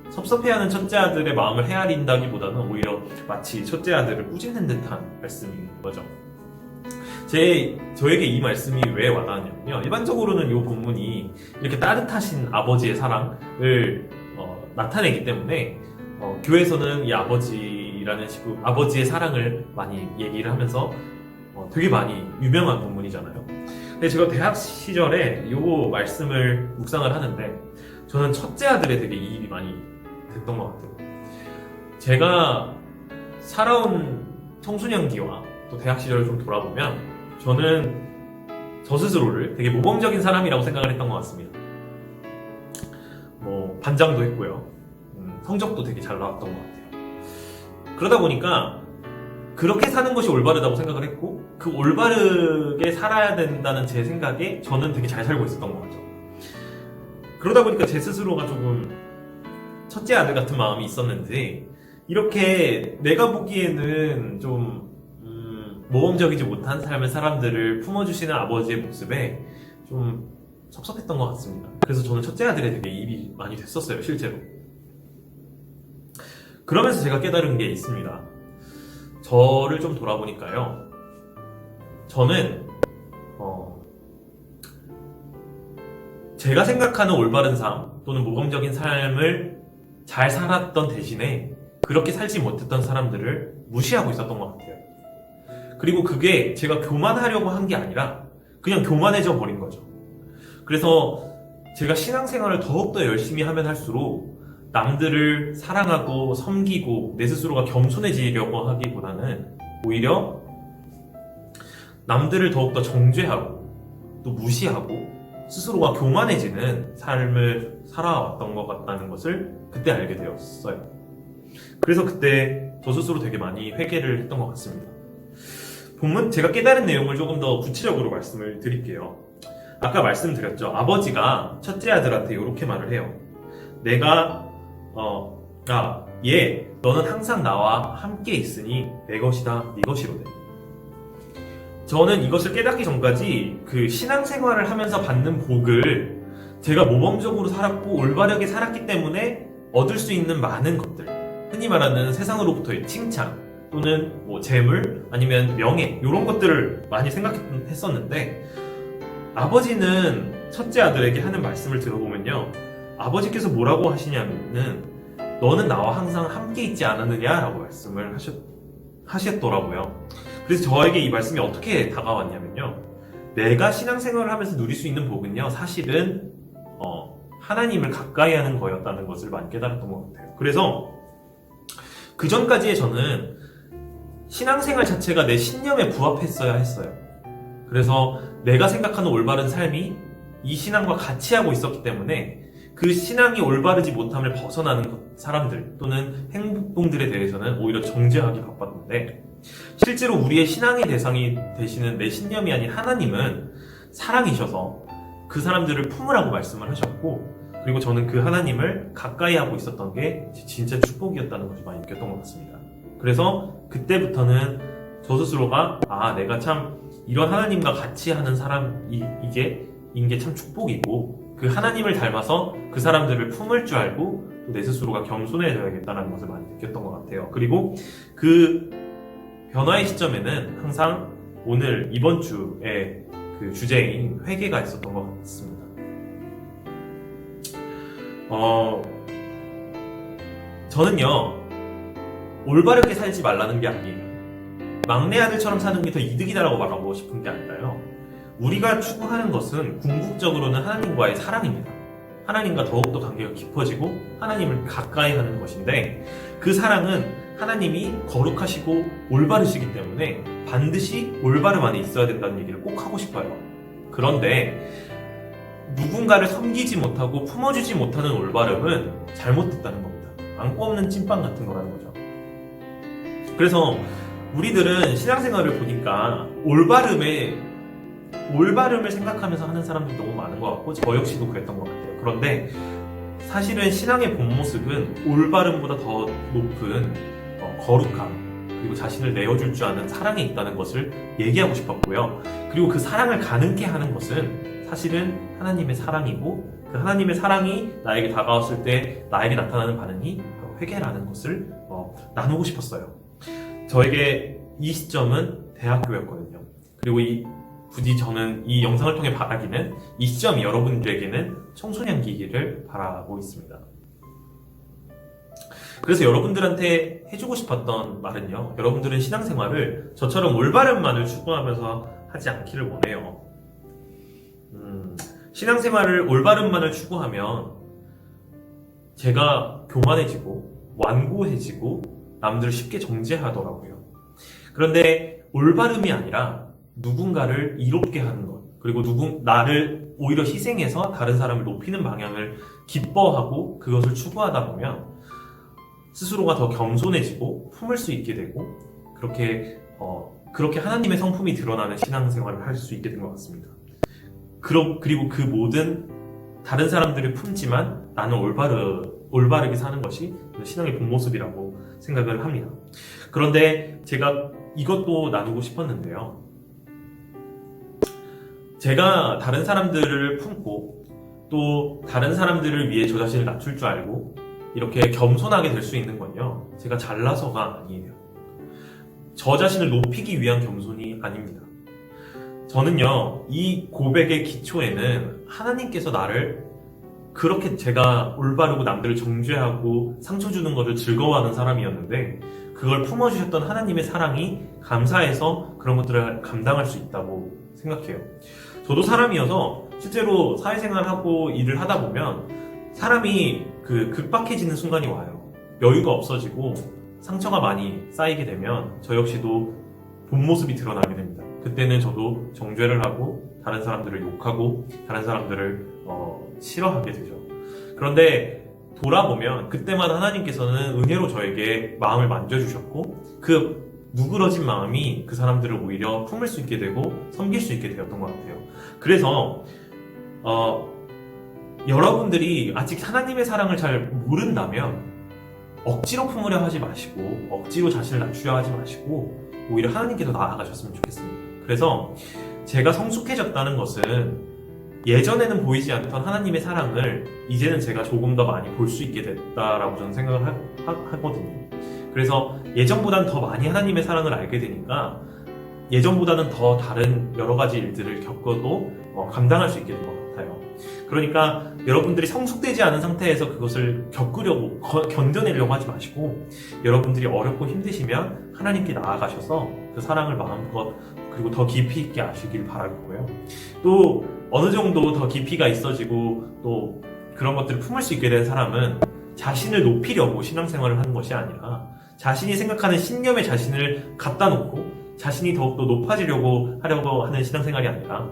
섭섭해하는 첫째 아들의 마음을 헤아린다기보다는 오히려 마치 첫째 아들을 꾸짖는 듯한 말씀인 거죠. 저에게 이 말씀이 왜 와닿았냐면요. 일반적으로는 이 본문이 이렇게 따뜻하신 아버지의 사랑을 나타내기 때문에 교회에서는 이 아버지라는 식으로 아버지의 사랑을 많이 얘기를 하면서 되게 많이 유명한 본문이잖아요. 근데 제가 대학 시절에 이 말씀을 묵상을 하는데 저는 첫째 아들에 되게 이입이 많이 됐던 것 같아요. 제가 살아온 청소년기와 또 대학 시절을 좀 돌아보면 저는 저 스스로를 되게 모범적인 사람이라고 생각을 했던 것 같습니다. 반장도 했고요. 성적도 되게 잘 나왔던 것 같아요. 그러다 보니까 그렇게 사는 것이 올바르다고 생각을 했고 그 올바르게 살아야 된다는 제 생각에 저는 되게 잘 살고 있었던 것 같죠. 그러다 보니까 제 스스로가 조금 첫째 아들 같은 마음이 있었는지 이렇게 내가 보기에는 좀 모범적이지 못한 삶의 사람들을 품어주시는 아버지의 모습에 좀 섭섭했던 것 같습니다. 그래서 저는 첫째 아들에 되게 입이 많이 됐었어요, 실제로. 그러면서 제가 깨달은 게 있습니다. 저를 좀 돌아보니까요. 저는 제가 생각하는 올바른 삶 또는 모범적인 삶을 잘 살았던 대신에 그렇게 살지 못했던 사람들을 무시하고 있었던 것 같아요. 그리고 그게 제가 교만하려고 한 게 아니라 그냥 교만해져 버린 거죠. 그래서 제가 신앙생활을 더욱더 열심히 하면 할수록 남들을 사랑하고 섬기고 내 스스로가 겸손해지려고 하기보다는 오히려 남들을 더욱더 정죄하고 또 무시하고 스스로가 교만해지는 삶을 살아왔던 것 같다는 것을 그때 알게 되었어요. 그래서 그때 저 스스로 되게 많이 회개를 했던 것 같습니다. 본문 제가 깨달은 내용을 조금 더 구체적으로 말씀을 드릴게요. 아까 말씀드렸죠. 아버지가 첫째 아들한테 이렇게 말을 해요. 내가 얘 너는 항상 나와 함께 있으니 내 것이다 네 것이로되. 저는 이것을 깨닫기 전까지 그 신앙생활을 하면서 받는 복을 제가 모범적으로 살았고 올바르게 살았기 때문에 얻을 수 있는 많은 것들, 흔히 말하는 세상으로부터의 칭찬 또는 뭐 재물 아니면 명예 이런 것들을 많이 생각했었는데 아버지는 첫째 아들에게 하는 말씀을 들어보면요, 아버지께서 뭐라고 하시냐면은 너는 나와 항상 함께 있지 않았느냐라고 말씀을 하셨더라고요. 그래서 저에게 이 말씀이 어떻게 다가왔냐면요, 내가 신앙생활을 하면서 누릴 수 있는 복은요 사실은 하나님을 가까이 하는 거였다는 것을 많이 깨달았던 것 같아요. 그래서 그 전까지의 저는 신앙생활 자체가 내 신념에 부합했어야 했어요. 그래서 내가 생각하는 올바른 삶이 이 신앙과 같이 하고 있었기 때문에 그 신앙이 올바르지 못함을 벗어나는 사람들 또는 행동들에 대해서는 오히려 정죄하기 바빴는데, 실제로 우리의 신앙의 대상이 되시는 내 신념이 아닌 하나님은 사랑이셔서 그 사람들을 품으라고 말씀을 하셨고, 그리고 저는 그 하나님을 가까이 하고 있었던 게 진짜 축복이었다는 것을 많이 느꼈던 것 같습니다. 그래서 그때부터는 저 스스로가 내가 참 이런 하나님과 같이 하는 사람인 게 참 축복이고, 그 하나님을 닮아서 그 사람들을 품을 줄 알고 또 내 스스로가 겸손해져야겠다는 것을 많이 느꼈던 것 같아요. 그리고 그 변화의 시점에는 항상 이번 주에 그 주제인 회개가 있었던 것 같습니다. 저는요, 올바르게 살지 말라는 게 아니에요. 막내 아들처럼 사는 게 더 이득이다라고 말하고 싶은 게 아니라요. 우리가 추구하는 것은 궁극적으로는 하나님과의 사랑입니다. 하나님과 더욱더 관계가 깊어지고 하나님을 가까이 하는 것인데, 그 사랑은 하나님이 거룩하시고 올바르시기 때문에 반드시 올바름 안에 있어야 된다는 얘기를 꼭 하고 싶어요. 그런데 누군가를 섬기지 못하고 품어주지 못하는 올바름은 잘못됐다는 겁니다. 안고 없는 찐빵 같은 거라는 거죠. 그래서 우리들은 신앙생활을 보니까 올바름을 생각하면서 하는 사람들이 너무 많은 것 같고 저 역시도 그랬던 것 같아요. 그런데 사실은 신앙의 본 모습은 올바름보다 더 높은 거룩함, 그리고 자신을 내어줄 줄 아는 사랑이 있다는 것을 얘기하고 싶었고요. 그리고 그 사랑을 가능케 하는 것은 사실은 하나님의 사랑이고, 그 하나님의 사랑이 나에게 다가왔을 때 나에게 나타나는 반응이 바로 회개라는 것을 나누고 싶었어요. 저에게 이 시점은 대학교였거든요. 그리고 부디 저는 이 영상을 통해 바라기는 이 시점이 여러분들에게는 청소년기기를 바라고 있습니다. 그래서 여러분들한테 해주고 싶었던 말은요, 여러분들은 신앙생활을 저처럼 올바름만을 추구하면서 하지 않기를 원해요. 신앙생활을 올바름만을 추구하면 제가 교만해지고 완고해지고 남들을 쉽게 정죄하더라고요. 그런데 올바름이 아니라 누군가를 이롭게 하는 것, 그리고 나를 오히려 희생해서 다른 사람을 높이는 방향을 기뻐하고 그것을 추구하다 보면 스스로가 더 겸손해지고 품을 수 있게 되고, 그렇게 하나님의 성품이 드러나는 신앙생활을 할 수 있게 된 것 같습니다. 그리고 그 모든 다른 사람들을 품지만 나는 올바르게 사는 것이 신앙의 본 모습이라고 생각을 합니다. 그런데 제가 이것도 나누고 싶었는데요. 제가 다른 사람들을 품고 또 다른 사람들을 위해 저 자신을 낮출 줄 알고 이렇게 겸손하게 될 수 있는 건요, 제가 잘나서가 아니에요. 저 자신을 높이기 위한 겸손이 아닙니다. 저는요, 이 고백의 기초에는 하나님께서 나를 그렇게 제가 올바르고 남들을 정죄하고 상처 주는 것을 즐거워하는 사람이었는데 그걸 품어주셨던 하나님의 사랑이 감사해서 그런 것들을 감당할 수 있다고 생각해요. 저도 사람이어서 실제로 사회생활하고 일을 하다 보면 사람이 급박해지는 순간이 와요. 여유가 없어지고 상처가 많이 쌓이게 되면 저 역시도 본 모습이 드러나게 됩니다. 그때는 저도 정죄를 하고 다른 사람들을 욕하고 다른 사람들을 싫어하게 되죠. 그런데 돌아보면 그때마다 하나님께서는 은혜로 저에게 마음을 만져주셨고 그 누그러진 마음이 그 사람들을 오히려 품을 수 있게 되고 섬길 수 있게 되었던 것 같아요. 그래서 여러분들이 아직 하나님의 사랑을 잘 모른다면 억지로 품으려 하지 마시고 억지로 자신을 낮추려 하지 마시고 오히려 하나님께서 나아가셨으면 좋겠습니다. 그래서 제가 성숙해졌다는 것은 예전에는 보이지 않던 하나님의 사랑을 이제는 제가 조금 더 많이 볼 수 있게 됐다라고 저는 생각을 하거든요. 그래서 예전보다는 더 많이 하나님의 사랑을 알게 되니까 예전보다는 더 다른 여러 가지 일들을 겪어도 감당할 수 있게 된 것 같아요. 그러니까 여러분들이 성숙되지 않은 상태에서 그것을 겪으려고 견뎌내려고 하지 마시고 여러분들이 어렵고 힘드시면 하나님께 나아가셔서 그 사랑을 마음껏 그리고 더 깊이 있게 아시길 바라고요. 또 어느 정도 더 깊이가 있어지고 또 그런 것들을 품을 수 있게 된 사람은 자신을 높이려고 신앙생활을 하는 것이 아니라 자신이 생각하는 신념에 자신을 갖다 놓고 자신이 더욱더 높아지려고 하려고 하는 신앙생활이 아니라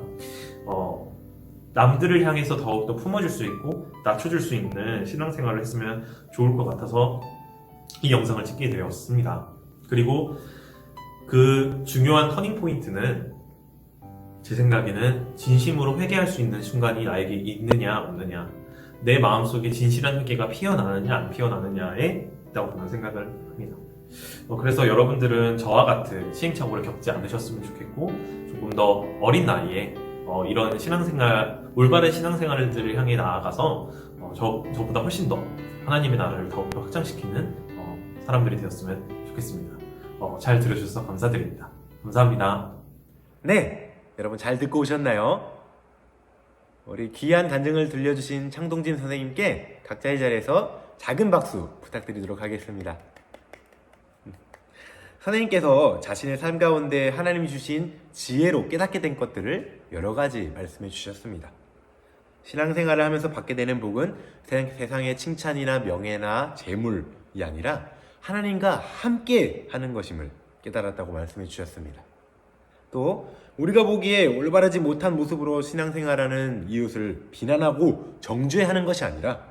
남들을 향해서 더욱더 품어줄 수 있고 낮춰줄 수 있는 신앙생활을 했으면 좋을 것 같아서 이 영상을 찍게 되었습니다. 그리고 그 중요한 터닝 포인트는 제 생각에는 진심으로 회개할 수 있는 순간이 나에게 있느냐 없느냐, 내 마음속에 진실한 회개가 피어나느냐 안 피어나느냐에 있다고 저는 생각을 합니다. 그래서 여러분들은 저와 같은 시행착오를 겪지 않으셨으면 좋겠고 조금 더 어린 나이에 이런 신앙생활, 올바른 신앙생활들을 향해 나아가서 저보다 훨씬 더 하나님의 나라를 더욱더 확장시키는 사람들이 되었으면 좋겠습니다. 잘 들어주셔서 감사드립니다. 감사합니다. 네, 여러분 잘 듣고 오셨나요? 우리 귀한 간증을 들려주신 창동진 선생님께 각자의 자리에서 작은 박수 부탁드리도록 하겠습니다. 선생님께서 자신의 삶 가운데 하나님이 주신 지혜로 깨닫게 된 것들을 여러 가지 말씀해 주셨습니다. 신앙생활을 하면서 받게 되는 복은 세상의 칭찬이나 명예나 재물이 아니라 하나님과 함께 하는 것임을 깨달았다고 말씀해 주셨습니다. 또 우리가 보기에 올바르지 못한 모습으로 신앙생활하는 이웃을 비난하고 정죄하는 것이 아니라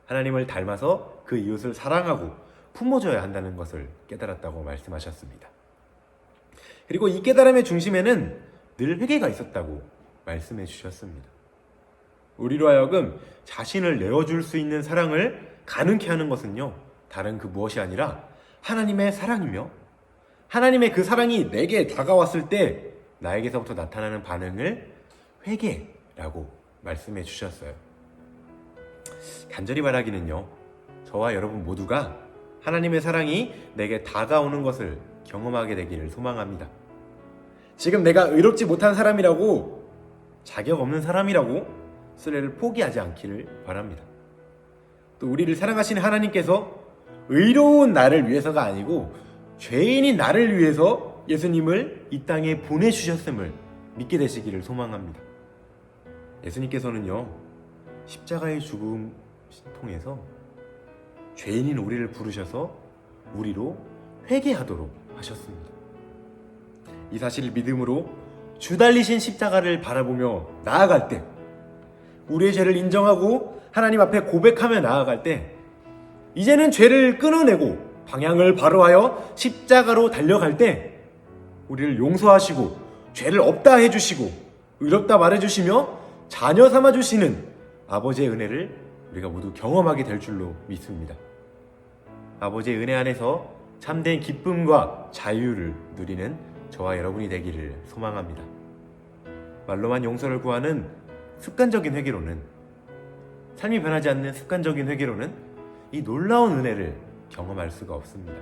하나님을 닮아서 그 이웃을 사랑하고 품어줘야 한다는 것을 깨달았다고 말씀하셨습니다. 그리고 이 깨달음의 중심에는 늘 회개가 있었다고 말씀해 주셨습니다. 우리로 하여금 자신을 내어줄 수 있는 사랑을 가능케 하는 것은요, 다른 그 무엇이 아니라 하나님의 사랑이며 하나님의 그 사랑이 내게 다가왔을 때 나에게서부터 나타나는 반응을 회개라고 말씀해 주셨어요. 간절히 바라기는요, 저와 여러분 모두가 하나님의 사랑이 내게 다가오는 것을 경험하게 되기를 소망합니다. 지금 내가 의롭지 못한 사람이라고, 자격 없는 사람이라고 쓰레를 포기하지 않기를 바랍니다. 또 우리를 사랑하시는 하나님께서 의로운 나를 위해서가 아니고 죄인인 나를 위해서 예수님을 이 땅에 보내주셨음을 믿게 되시기를 소망합니다. 예수님께서는요, 십자가의 죽음 통해서 죄인인 우리를 부르셔서 우리로 회개하도록 하셨습니다. 이 사실을 믿음으로 주 달리신 십자가를 바라보며 나아갈 때, 우리의 죄를 인정하고 하나님 앞에 고백하며 나아갈 때, 이제는 죄를 끊어내고 방향을 바로하여 십자가로 달려갈 때 우리를 용서하시고 죄를 없다 해주시고 의롭다 말해주시며 자녀 삼아주시는 아버지의 은혜를 우리가 모두 경험하게 될 줄로 믿습니다. 아버지의 은혜 안에서 참된 기쁨과 자유를 누리는 저와 여러분이 되기를 소망합니다. 말로만 용서를 구하는 습관적인 회개로는, 삶이 변하지 않는 습관적인 회개로는 이 놀라운 은혜를 경험할 수가 없습니다.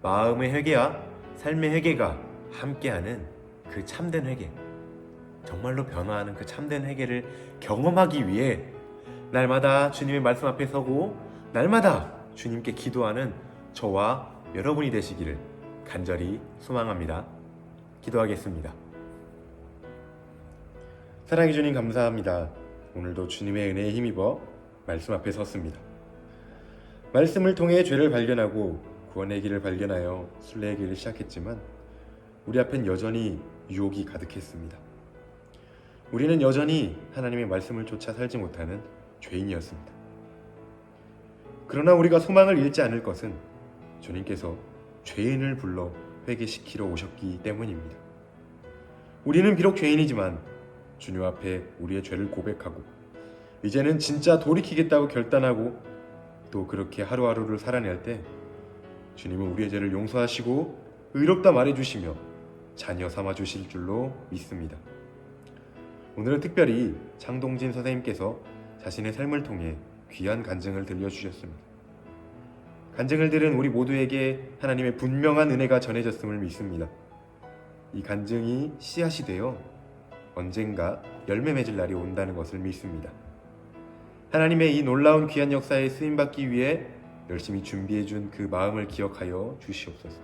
마음의 회개와 삶의 회개가 함께하는 그 참된 회개, 정말로 변화하는 그 참된 회개를 경험하기 위해 날마다 주님의 말씀 앞에 서고 날마다 주님께 기도하는 저와 여러분이 되시기를 간절히 소망합니다. 기도하겠습니다. 사랑해 주님 감사합니다. 오늘도 주님의 은혜에 힘입어 말씀 앞에 섰습니다. 말씀을 통해 죄를 발견하고 구원의 길을 발견하여 순례의 길을 시작했지만 우리 앞엔 여전히 유혹이 가득했습니다. 우리는 여전히 하나님의 말씀을 쫓아 살지 못하는 죄인이었습니다. 그러나 우리가 소망을 잃지 않을 것은 주님께서 죄인을 불러 회개시키러 오셨기 때문입니다. 우리는 비록 죄인이지만 주님 앞에 우리의 죄를 고백하고 이제는 진짜 돌이키겠다고 결단하고 또 그렇게 하루하루를 살아낼 때 주님은 우리의 죄를 용서하시고 의롭다 말해주시며 자녀 삼아주실 줄로 믿습니다. 오늘은 특별히 장동진 선생님께서 자신의 삶을 통해 귀한 간증을 들려주셨습니다. 간증을 들은 우리 모두에게 하나님의 분명한 은혜가 전해졌음을 믿습니다. 이 간증이 씨앗이 되어 언젠가 열매 맺을 날이 온다는 것을 믿습니다. 하나님의 이 놀라운 귀한 역사에 쓰임받기 위해 열심히 준비해준 그 마음을 기억하여 주시옵소서.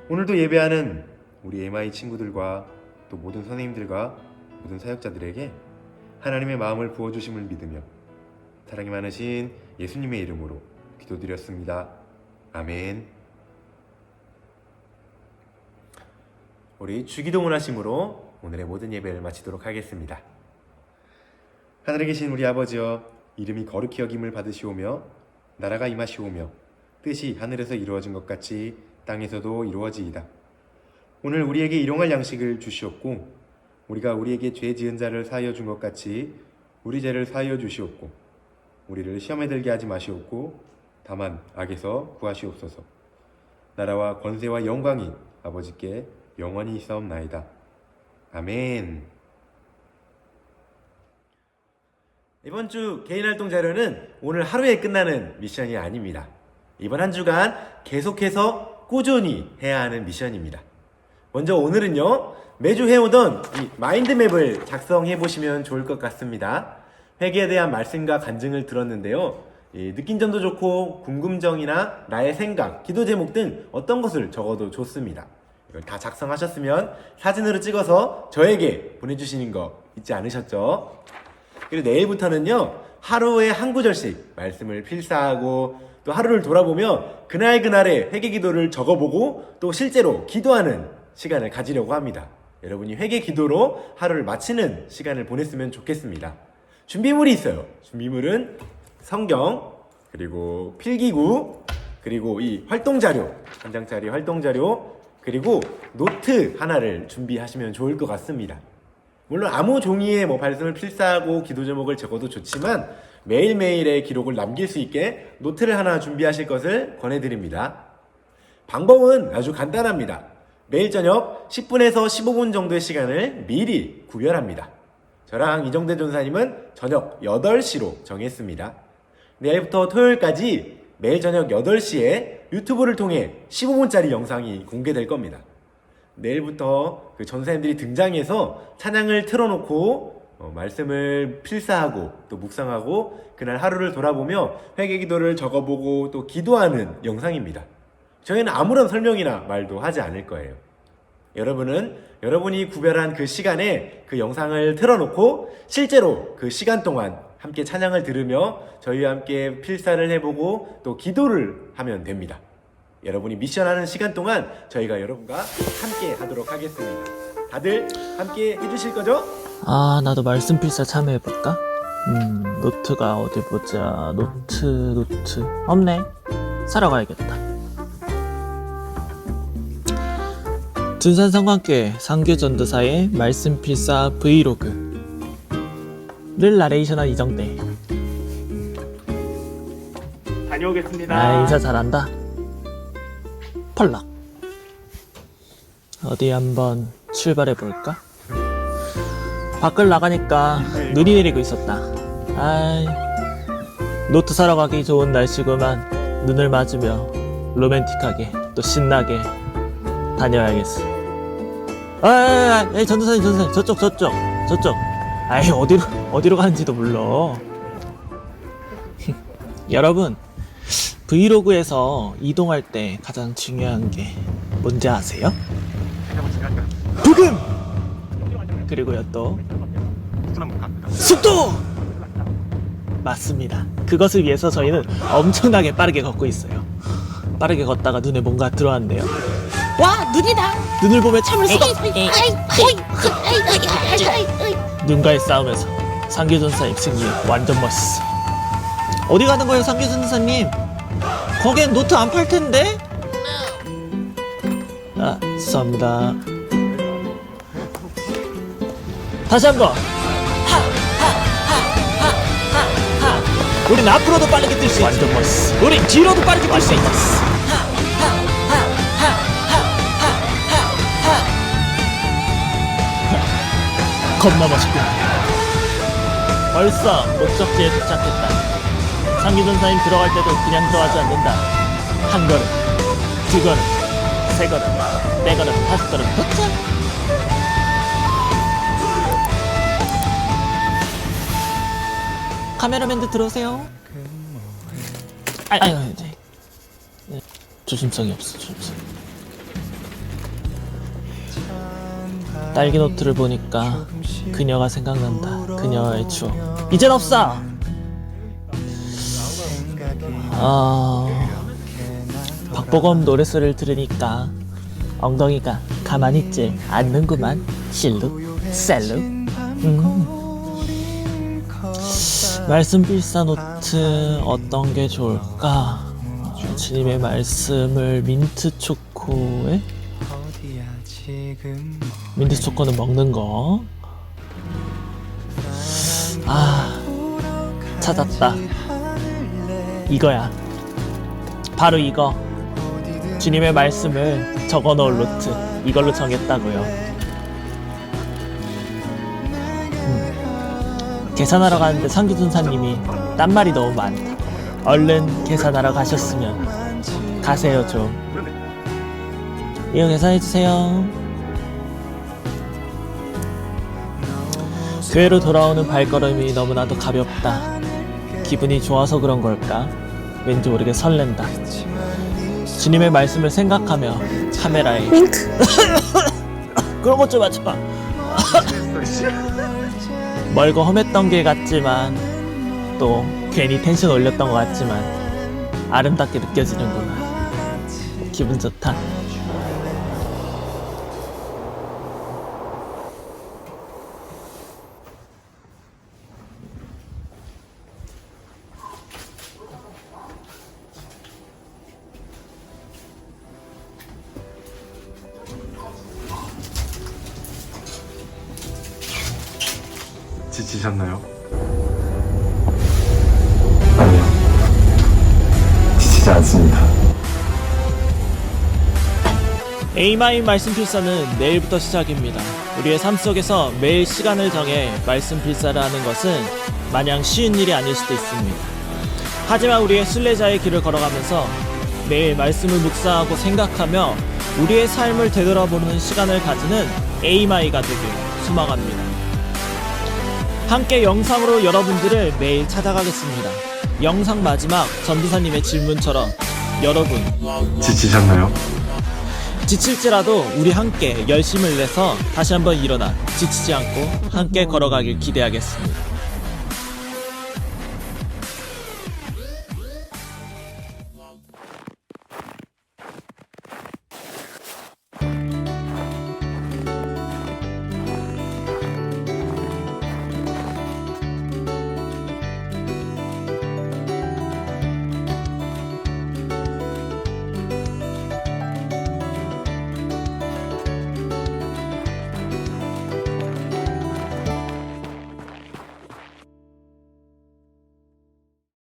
오늘도 예배하는 우리 MI 친구들과 또 모든 선생님들과 모든 사역자들에게 하나님의 마음을 부어주심을 믿으며 사랑이 많으신 예수님의 이름으로 기도드렸습니다. 아멘. 우리 주기도문 하심으로 오늘의 모든 예배를 마치도록 하겠습니다. 하늘에 계신 우리 아버지여, 이름이 거룩히 여김을 받으시오며 나라가 임하시오며 뜻이 하늘에서 이루어진 것 같이 땅에서도 이루어지이다. 오늘 우리에게 일용할 양식을 주시옵고 우리가 우리에게 죄 지은 자를 사하여 준 것 같이 우리 죄를 사하여 주시옵고 우리를 시험에 들게 하지 마시옵고 다만 악에서 구하시옵소서. 나라와 권세와 영광이 아버지께 영원히 있사옵나이다. 아멘. 이번 주 개인활동 자료는 오늘 하루에 끝나는 미션이 아닙니다. 이번 한 주간 계속해서 꾸준히 해야 하는 미션입니다. 먼저 오늘은요, 매주 해오던 이 마인드맵을 작성해 보시면 좋을 것 같습니다. 회개에 대한 말씀과 간증을 들었는데요, 느낀 점도 좋고 궁금증이나 나의 생각, 기도 제목 등 어떤 것을 적어도 좋습니다. 이걸 다 작성하셨으면 사진으로 찍어서 저에게 보내주시는 거 잊지 않으셨죠? 그리고 내일부터는요, 하루에 한 구절씩 말씀을 필사하고 또 하루를 돌아보며 그날그날의 회개 기도를 적어보고 또 실제로 기도하는 시간을 가지려고 합니다. 여러분이 회개 기도로 하루를 마치는 시간을 보냈으면 좋겠습니다. 준비물이 있어요. 준비물은 성경, 그리고 필기구, 그리고 이 활동자료, 한 장짜리 활동자료, 그리고 노트 하나를 준비하시면 좋을 것 같습니다. 물론 아무 종이에 말씀을 필사하고 기도 제목을 적어도 좋지만 매일매일의 기록을 남길 수 있게 노트를 하나 준비하실 것을 권해드립니다. 방법은 아주 간단합니다. 매일 저녁 10분에서 15분 정도의 시간을 미리 구별합니다. 저랑 이정대 전사님은 저녁 8시로 정했습니다. 내일부터 토요일까지 매일 저녁 8시에 유튜브를 통해 15분짜리 영상이 공개될 겁니다. 내일부터 그 전사님들이 등장해서 찬양을 틀어놓고 말씀을 필사하고 또 묵상하고 그날 하루를 돌아보며 회개 기도를 적어보고 또 기도하는 영상입니다. 저희는 아무런 설명이나 말도 하지 않을 거예요. 여러분은 여러분이 구별한 그 시간에 그 영상을 틀어놓고 실제로 그 시간 동안 함께 찬양을 들으며 저희와 함께 필사를 해보고 또 기도를 하면 됩니다. 여러분이 미션하는 시간 동안 저희가 여러분과 함께 하도록 하겠습니다. 다들 함께 해주실 거죠? 나도 말씀 필사 참여해볼까? 노트가 어디 보자. 노트. 없네. 사러 가야겠다. 둔산성관교회 상교전도사의 말씀 필사 브이로그. 늘 나레이션한 이정대. 다녀오겠습니다. 아, 인사 잘한다. 펄럭. 어디 한번 출발해 볼까? 밖을 나가니까 눈이 내리고 있었다. 아이, 노트 사러 가기 좋은 날씨구만. 눈을 맞으며 로맨틱하게 또 신나게 다녀야겠어. 전도사님, 저쪽. 아이, 어디로 가는지도 몰라. 여러분, 브이로그에서 이동할 때 가장 중요한 게 뭔지 아세요? 부금! 그리고요 또 속도! 맞습니다. 그것을 위해서 저희는 엄청나게 빠르게 걷고 있어요. 빠르게 걷다가 눈에 뭔가 들어왔네요. 와! 눈이다! 눈을 보며 참을 수가 없어. 눈과의 싸움에서 상규전사님 승리 완전 멋있어. 어디 가는 거예요, 상규전사님? 거기엔 노트 안 팔 텐데? 아, 죄송합니다. 다시 한번. 우린 앞으로도 빠르게 뛸 수 있어. 완전 멋있어. 우린 뒤로도 빠르게 뛸 수 있어. 겁나 멋있군. 벌써 목적지에 도착했다. 상기전사님 들어갈 때도 그냥 들어가지 않는다. 한 걸음, 두 걸음, 세 걸음, 네 걸음, 다섯 걸음 도착. 카메라맨들 들어오세요. 아유, 네. 조심성이 없어. 딸기 노트를 보니까 그녀가 생각난다. 그녀의 추억. 이젠 없어. 박보검 노랫소리를 들으니까 엉덩이가 가만히 있지 않는구만. 실룩 셀룩. 말씀 필사 노트 어떤 게 좋을까? 주님의 말씀을 민트 초코에? 민트 초코는 먹는 거. 찾았다. 이거야. 바로 이거. 주님의 말씀을 적어 놓을 노트. 이걸로 정했다고요. 계산하러 가는데 상기준사님이 딴 말이 너무 많다. 얼른 계산하러 가셨으면 가세요 좀. 이거 계산해주세요. 교회로 돌아오는 발걸음이 너무나도 가볍다. 기분이 좋아서 그런 걸까? 왠지 모르게 설렌다. 주님의 말씀을 생각하며 카메라에 그런 것 좀 하지 마. 멀고 험했던 길 같지만 또 괜히 텐션 올렸던 것 같지만 아름답게 느껴지는구나. 기분 좋다. 지치셨나요? 아니요. 지치지 않습니다. 에이마인 말씀 필사는 내일부터 시작입니다. 우리의 삶 속에서 매일 시간을 정해 말씀 필사를 하는 것은 마냥 쉬운 일이 아닐 수도 있습니다. 하지만 우리의 순례자의 길을 걸어가면서 매일 말씀을 묵상하고 생각하며 우리의 삶을 되돌아보는 시간을 가지는 에이마이가 되길 소망합니다. 함께 영상으로 여러분들을 매일 찾아가겠습니다. 영상 마지막 전도사님의 질문처럼 여러분 지치셨나요? 지칠지라도 우리 함께 열심을 내서 다시 한번 일어나 지치지 않고 함께 걸어가길 기대하겠습니다.